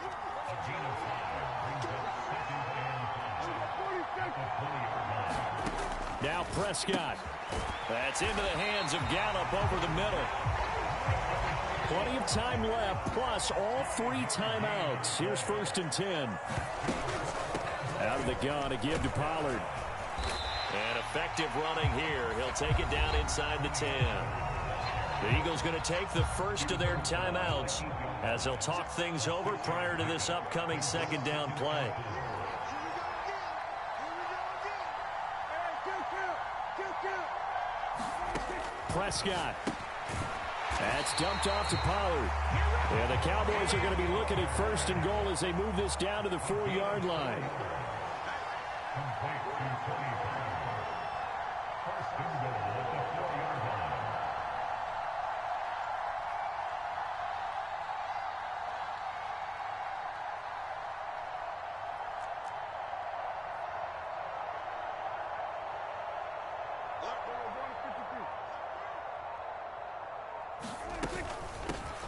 Now Prescott. That's into the hands of Gallup over the middle. Plenty of time left, plus all 3 timeouts. Here's 1st and 10. Out of the gun, a give to Pollard. And effective running here. He'll take it down inside the 10. The Eagles going to take the first of their timeouts as they'll talk things over prior to this upcoming 2nd down play. Prescott. That's dumped off to Pollard. And the Cowboys are going to be looking at 1st and goal as they move this down to the 4-yard line.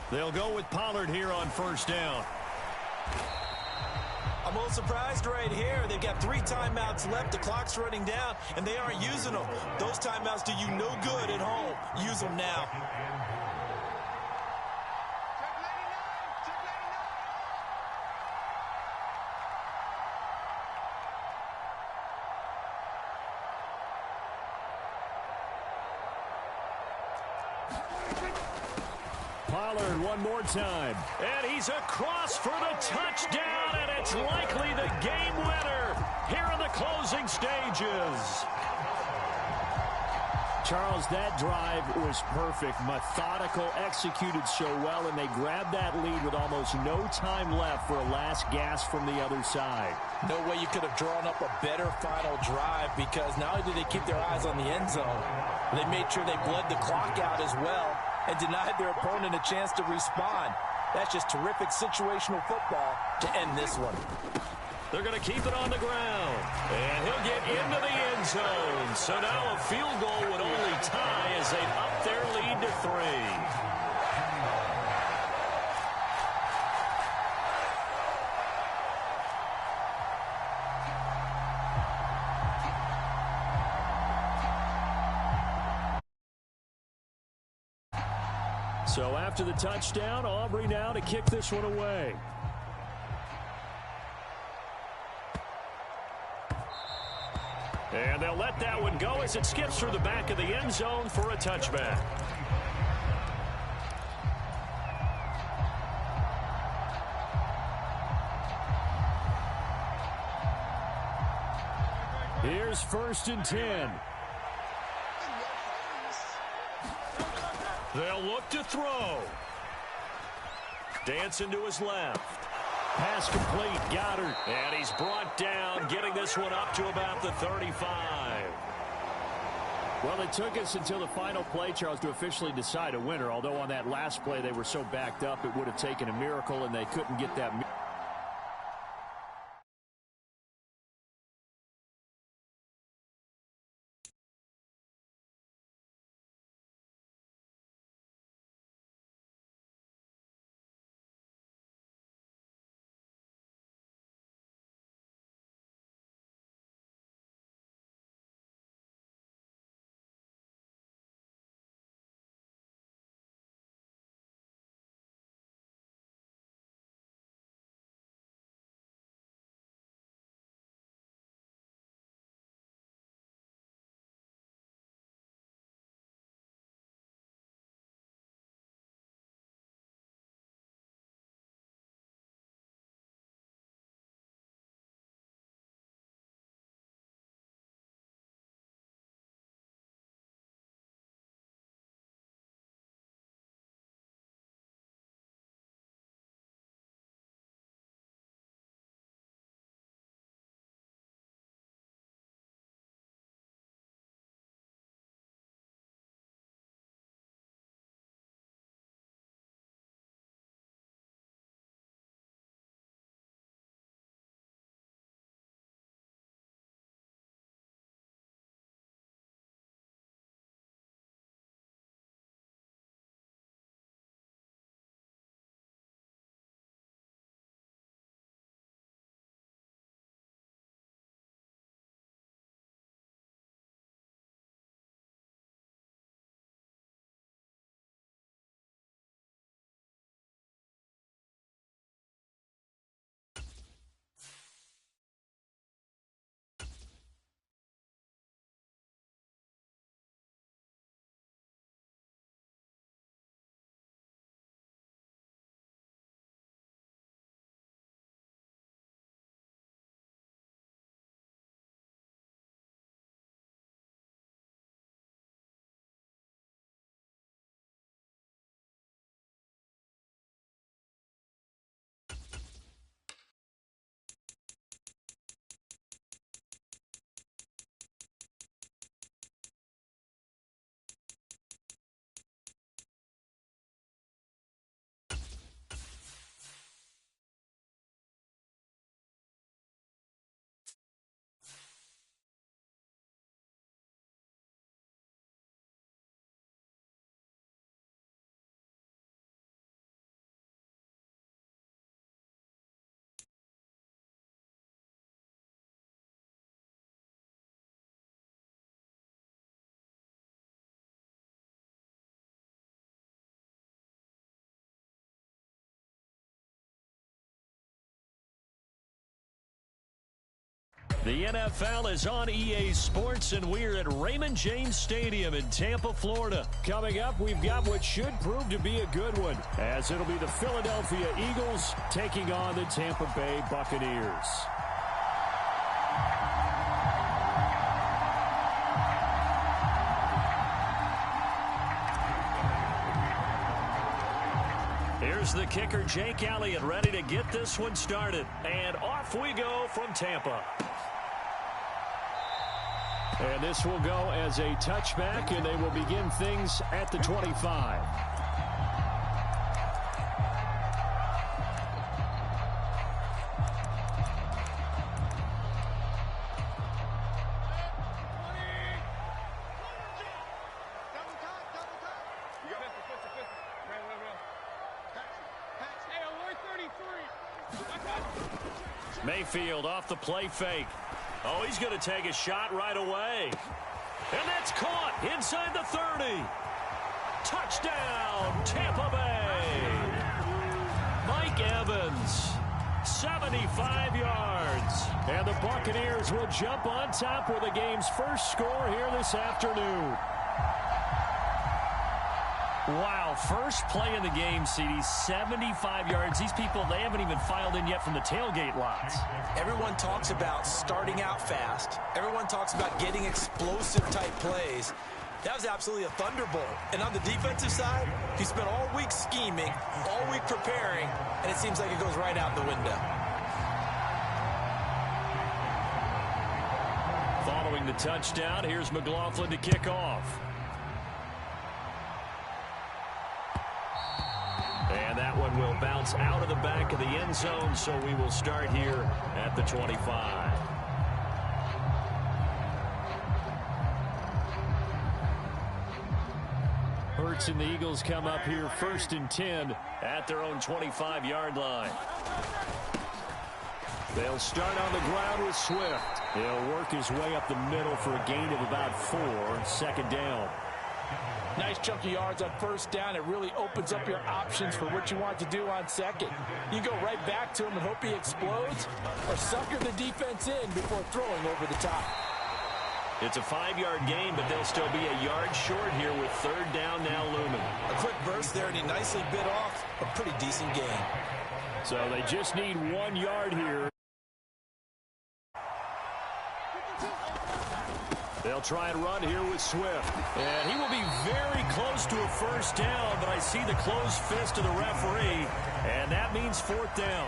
They'll go with Pollard here on 1st down. I'm a little surprised right here. They've got 3 timeouts left. The clock's running down, and they aren't using them. Those timeouts do you no good at home. Use them now. Pollard one more time. And he's across for the touchdown, and it's likely the game winner here in the closing stages. Charles, that drive was perfect, methodical, executed so well, and they grabbed that lead with almost no time left for a last gasp from the other side. No way you could have drawn up a better final drive, because not only did they keep their eyes on the end zone, they made sure they bled the clock out as well and denied their opponent a chance to respond. That's just terrific situational football to end this one. They're going to keep it on the ground, and he'll get into the end zone. So now a field goal would only tie as they up their lead to 3. So after the touchdown, Aubrey now to kick this one away. And they'll let that one go as it skips through the back of the end zone for a touchback. Here's 1st and 10. They'll look to throw. Dancing to his left. Pass complete, Goddard. And he's brought down, getting this one up to about the 35. Well, it took us until the final play, Charles, to officially decide a winner. Although on that last play they were so backed up, it would have taken a miracle, and they couldn't get that miracle. The NFL is on EA Sports, and we're at Raymond James Stadium in Tampa, Florida. Coming up, we've got what should prove to be a good one, as it'll be the Philadelphia Eagles taking on the Tampa Bay Buccaneers. Here's the kicker, Jake Elliott, ready to get this one started. And off we go from Tampa. And this will go as a touchback, and they will begin things at the 25. Mayfield off the play fake. Oh, he's going to take a shot right away. And that's caught inside the 30. Touchdown, Tampa Bay. Mike Evans, 75 yards. And the Buccaneers will jump on top with the game's first score here this afternoon. Wow, first play in the game, CD, 75 yards. These people, they haven't even filed in yet from the tailgate lots. Everyone talks about starting out fast. Everyone talks about getting explosive-type plays. That was absolutely a thunderbolt. And on the defensive side, he spent all week scheming, all week preparing, and it seems like it goes right out the window. Following the touchdown, here's McLaughlin to kick off. And that one will bounce out of the back of the end zone, so we will start here at the 25. Hurts and the Eagles come up here 1st and 10 at their own 25-yard line. They'll start on the ground with Swift. He'll work his way up the middle for a gain of about 4, 2nd down. Nice chunky yards on 1st down. It really opens up your options for what you want to do on 2nd. You can go right back to him and hope he explodes, or sucker the defense in before throwing over the top. It's a 5-yard gain, but they'll still be a yard short here with 3rd down now looming. A quick burst there, and he nicely bit off a pretty decent gain. So they just need 1 yard here. They'll try and run here with Swift. And he will be very close to a 1st down, but I see the closed fist of the referee, and that means 4th down.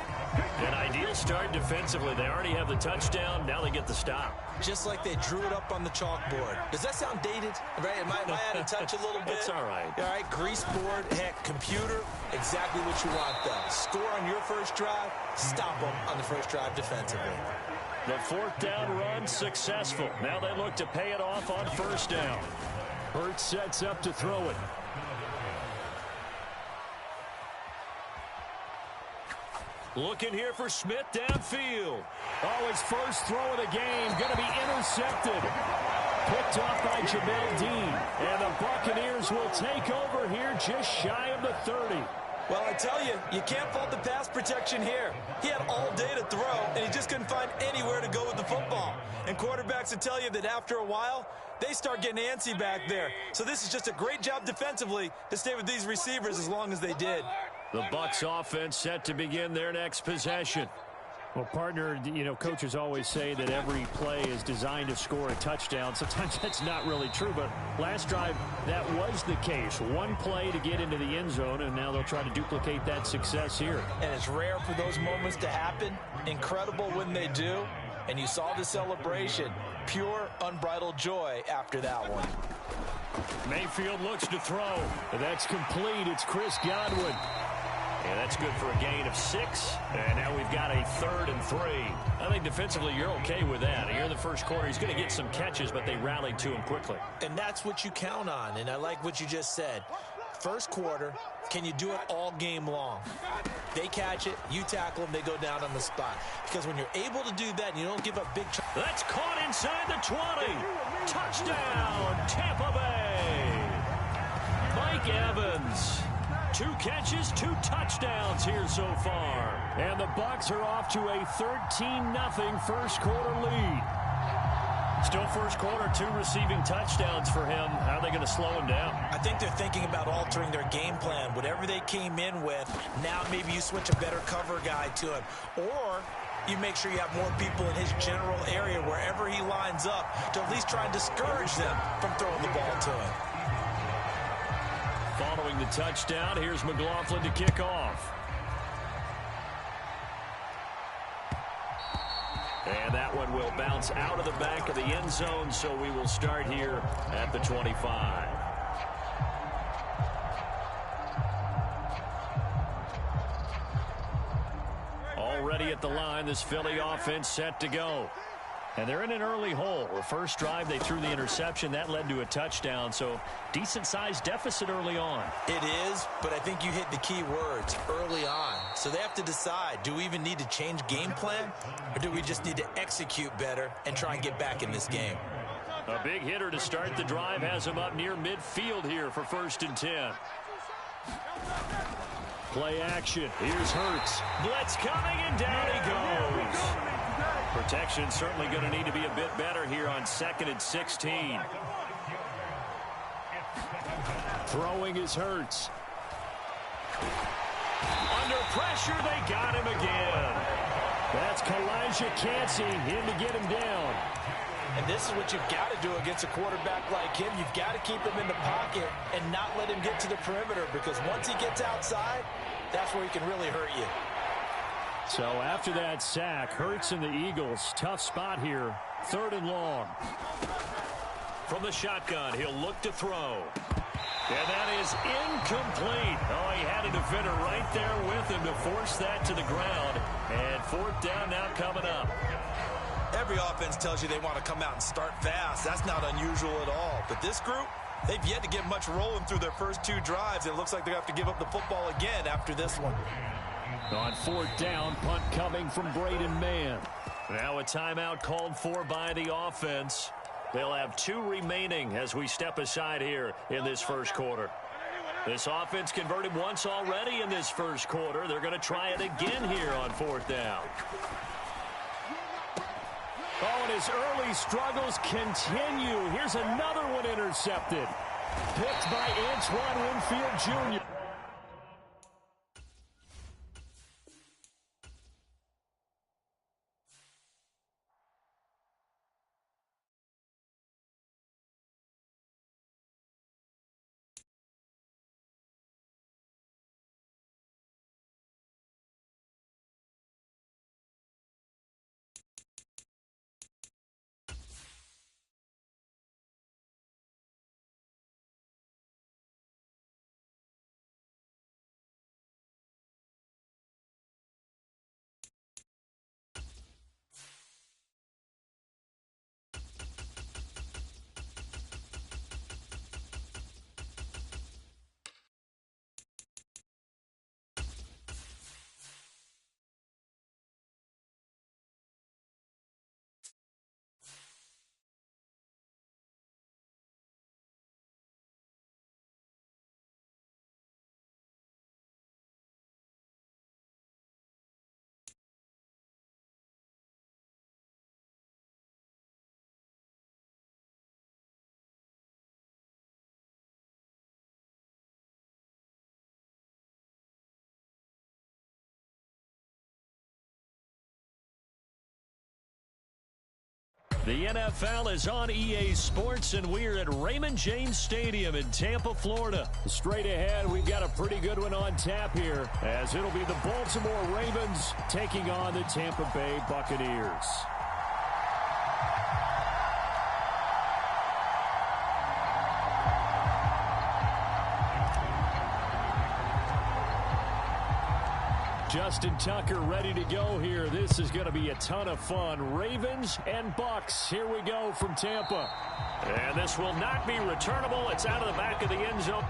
An ideal start defensively. They already have the touchdown. Now they get the stop. Just like they drew it up on the chalkboard. Does that sound dated? Right? Am I out of touch a little bit? It's all right. All right, grease board, heck, computer, exactly what you want, though. Score on your 1st drive, stop them on the 1st drive defensively. The 4th down run successful. Now they look to pay it off on 1st down. Hurts sets up to throw it. Looking here for Smith downfield. Oh, his first throw of the game going to be intercepted. Picked off by Jamel Dean. And the Buccaneers will take over here just shy of the 30. Well, I tell you, you can't fault the pass protection here. He had all day to throw, and he just couldn't find anywhere to go with the football. And quarterbacks will tell you that after a while, they start getting antsy back there. So this is just a great job defensively to stay with these receivers as long as they did. The Bucs offense set to begin their next possession. Well, partner, you know, coaches always say that every play is designed to score a touchdown. Sometimes that's not really true, but last drive, that was the case. 1 play to get into the end zone, and now they'll try to duplicate that success here. And it's rare for those moments to happen. Incredible when they do. And you saw the celebration. Pure, unbridled joy after that one. Mayfield looks to throw. That's complete. It's Chris Godwin. Yeah, that's good for a gain of 6. And now we've got a 3rd and 3. I think defensively you're okay with that. Here in the first quarter, he's going to get some catches, but they rallied to him quickly. And that's what you count on, and I like what you just said. First quarter, can you do it all game long? They catch it, you tackle them, they go down on the spot. Because when you're able to do that and you don't give up big... That's caught inside the 20. Touchdown, Tampa Bay. Mike Evans. 2 catches, 2 touchdowns here so far. And the Bucs are off to a 13-0 first quarter lead. Still first quarter, 2 receiving touchdowns for him. How are they going to slow him down? I think they're thinking about altering their game plan. Whatever they came in with, now maybe you switch a better cover guy to him. Or you make sure you have more people in his general area wherever he lines up to at least try and discourage them from throwing the ball to him. Following the touchdown, here's McLaughlin to kick off. And that one will bounce out of the back of the end zone, so we will start here at the 25. Already at the line, this Philly offense set to go. And they're in an early hole. The first drive, they threw the interception. That led to a touchdown, so decent-sized deficit early on. It is, but I think you hit the key words, early on. So they have to decide, do we even need to change game plan, or do we just need to execute better and try and get back in this game? A big hitter to start the drive has him up near midfield here for 1st and 10. Play action. Here's Hurts. Blitz coming, and down he goes. Protection certainly going to need to be a bit better here on 2nd and 16. Throwing is Hurts. Under pressure, they got him again. That's Kalijah Cansey in to get him down. And this is what you've got to do against a quarterback like him. You've got to keep him in the pocket and not let him get to the perimeter, because once he gets outside, that's where he can really hurt you. So after that sack, Hurts and the Eagles, tough spot here, 3rd and long. From the shotgun, he'll look to throw. And that is incomplete. Oh, he had a defender right there with him to force that to the ground. And 4th down now coming up. Every offense tells you they want to come out and start fast. That's not unusual at all. But this group, they've yet to get much rolling through their first 2 drives. It looks like they have to give up the football again after this one. On 4th down, punt coming from Braden Mann. Now a timeout called for by the offense. They'll have 2 remaining as we step aside here in this first quarter. This offense converted once already in this first quarter. They're going to try it again here on 4th down. Oh, and his early struggles continue. Here's another one intercepted. Picked by Antoine Winfield Jr. The NFL is on EA Sports, and we're at Raymond James Stadium in Tampa, Florida. Straight ahead, we've got a pretty good one on tap here, as it'll be the Baltimore Ravens taking on the Tampa Bay Buccaneers. Justin Tucker ready to go here. This is going to be a ton of fun. Ravens and Bucs. Here we go from Tampa. And this will not be returnable. It's out of the back of the end zone.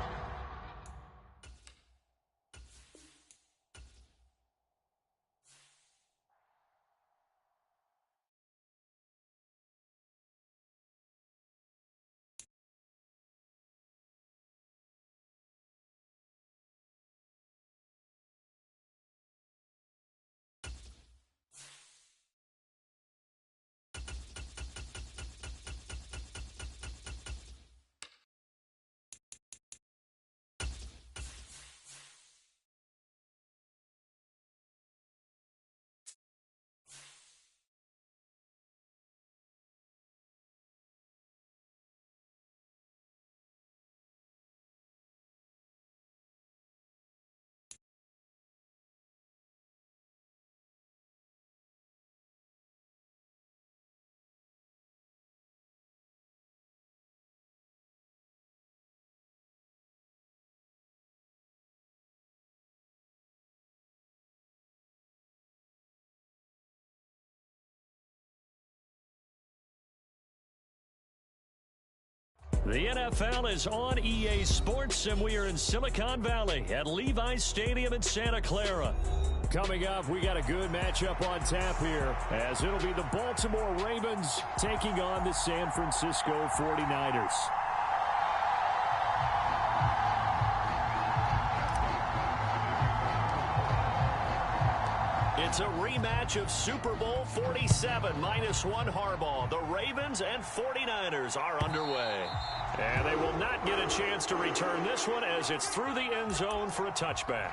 The NFL is on EA Sports, and we are in Silicon Valley at Levi's Stadium in Santa Clara. Coming up, we got a good matchup on tap here, as it'll be the Baltimore Ravens taking on the San Francisco 49ers. It's a rematch of Super Bowl 47, -1 Harbaugh. The Ravens and 49ers are underway. And they will not get a chance to return this one, as it's through the end zone for a touchback.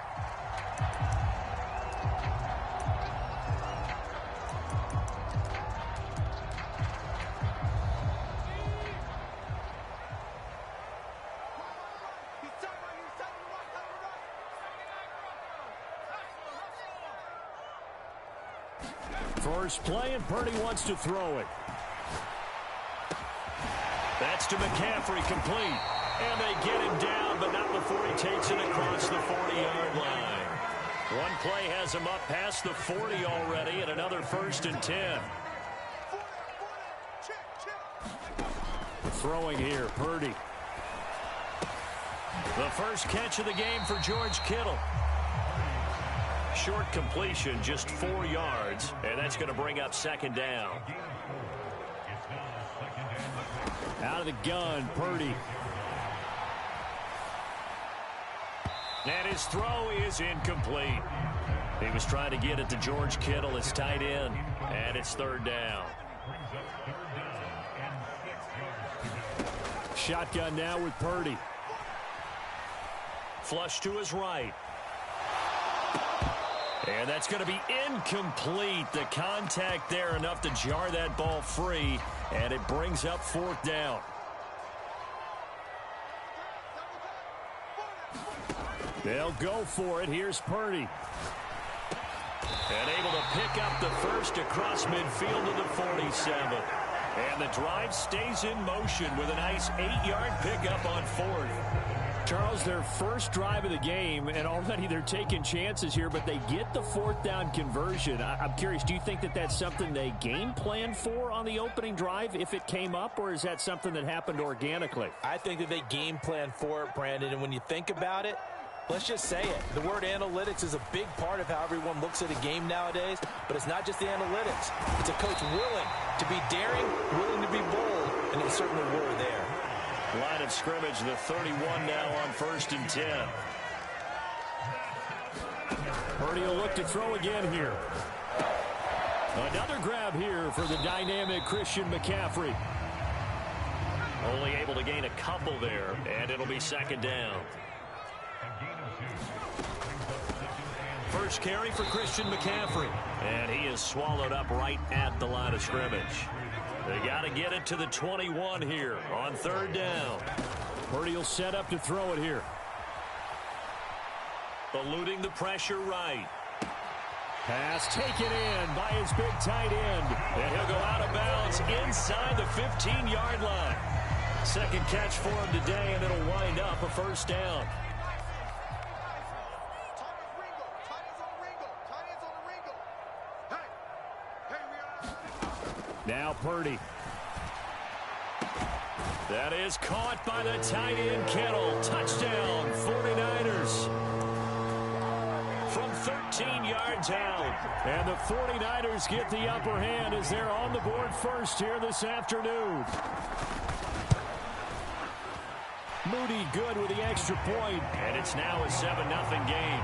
First play, and Purdy wants to throw it. That's to McCaffrey, complete. And they get him down, but not before he takes it across the 40-yard line. One play has him up past the 40 already, and another 1st and 10. Throwing here, Purdy. The first catch of the game for George Kittle. Short completion, just 4 yards, and that's going to bring up 2nd down. Out of the gun, Purdy. And his throw is incomplete. He was trying to get it to George Kittle, his tight end, and it's 3rd down. Shotgun now with Purdy. Flush to his right. And that's going to be incomplete. The contact there enough to jar that ball free, and it brings up 4th down. They'll go for it. Here's Purdy. And able to pick up the first across midfield to the 47. And the drive stays in motion with a nice 8-yard pickup on 4th. Charles, their first drive of the game, and already they're taking chances here, but they get the 4th down conversion. I'm curious, do you think that that's something they game planned for on the opening drive if it came up, or is that something that happened organically? I think that they game planned for it, Brandon, and when you think about it, let's just say it. The word analytics is a big part of how everyone looks at a game nowadays, but it's not just the analytics. It's a coach willing to be daring, willing to be bold, and they certainly were there. Line of scrimmage, the 31 now on 1st and 10. Purdy will look to throw again here. Another grab here for the dynamic Christian McCaffrey. Only able to gain a couple there, and it'll be 2nd down. First carry for Christian McCaffrey, and he is swallowed up right at the line of scrimmage. They got to get it to the 21 here on 3rd down. Purdy will set up to throw it here. Eluding the pressure right. Pass taken in by his big tight end. And he'll go out of bounds inside the 15-yard line. 2nd catch for him today, and it'll wind up a 1st down. Now Purdy. That is caught by the tight end Kittle. Touchdown, 49ers. From 13 yards out. And the 49ers get the upper hand as they're on the board first here this afternoon. Moody good with the extra point. And it's now a 7-0 game.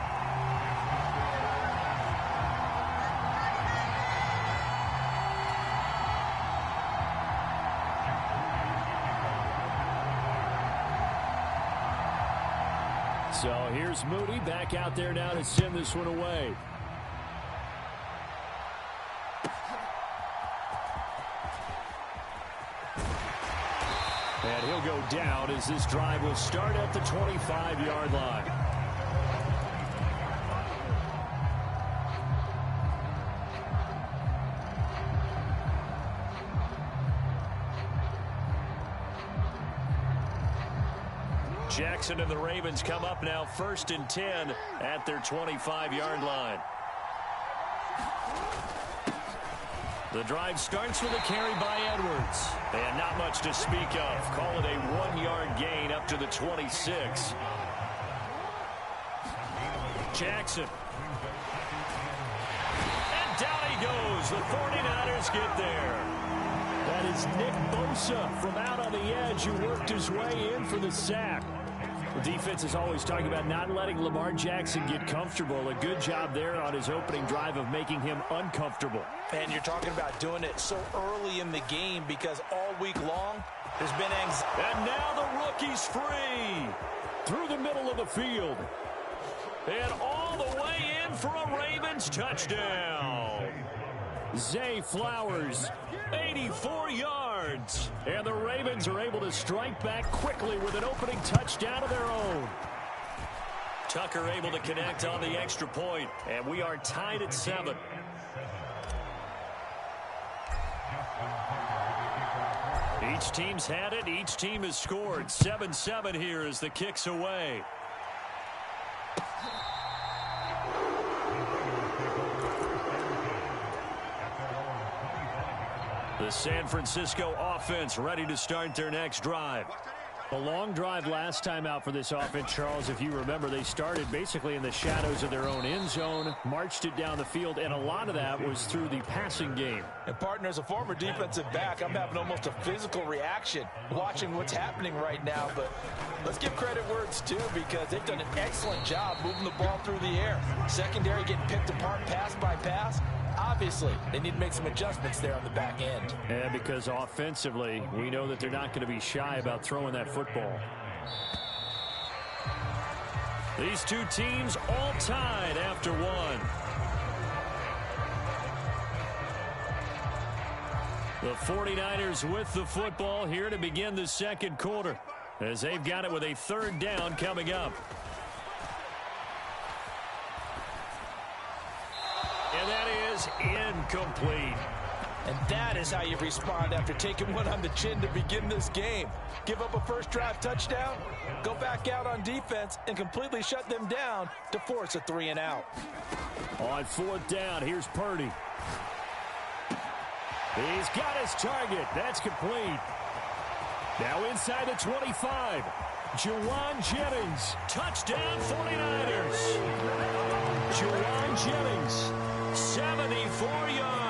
So here's Moody back out there now to send this one away. And he'll go down as this drive will start at the 25-yard line. Jackson and the Ravens come up now 1st and 10 at their 25-yard line. The drive starts with a carry by Edwards. And not much to speak of. Call it a 1-yard gain up to the 26. Jackson. And down he goes. The 49ers get there. That is Nick Bosa from out on the edge who worked his way in for the sack. The defense is always talking about not letting Lamar Jackson get comfortable. A good job there on his opening drive of making him uncomfortable. And you're talking about doing it so early in the game because all week long there's been anxiety. And now the rookie's free through the middle of the field. And all the way in for a Ravens touchdown. Zay Flowers, 84 yards. And the Ravens are able to strike back quickly with an opening touchdown of their own. Tucker able to connect on the extra point. And we are tied at 7. Each team's had it. Each team has scored. 7-7 here as the kick's away. The San Francisco offense ready to start their next drive. A long drive last time out for this offense, Charles. If you remember, they started basically in the shadows of their own end zone, marched it down the field, and a lot of that was through the passing game. And, partner, as a former defensive back, I'm having almost a physical reaction watching what's happening right now. But let's give credit where it's due because they've done an excellent job moving the ball through the air. Secondary getting picked apart pass by pass. Obviously, they need to make some adjustments there on the back end. And because offensively, we know that they're not going to be shy about throwing that football. These two teams all tied after one. The 49ers with the football here to begin the second quarter as they've got it with a third down coming up. And that is incomplete. And that is how you respond after taking one on the chin to begin this game. Give up a first drive touchdown, go back out on defense, and completely shut them down to force a 3-and-out. On fourth down, here's Purdy. He's got his target. That's complete. Now inside the 25. Juwan Jennings. Touchdown 49ers. Juwan Jennings. 74 yards.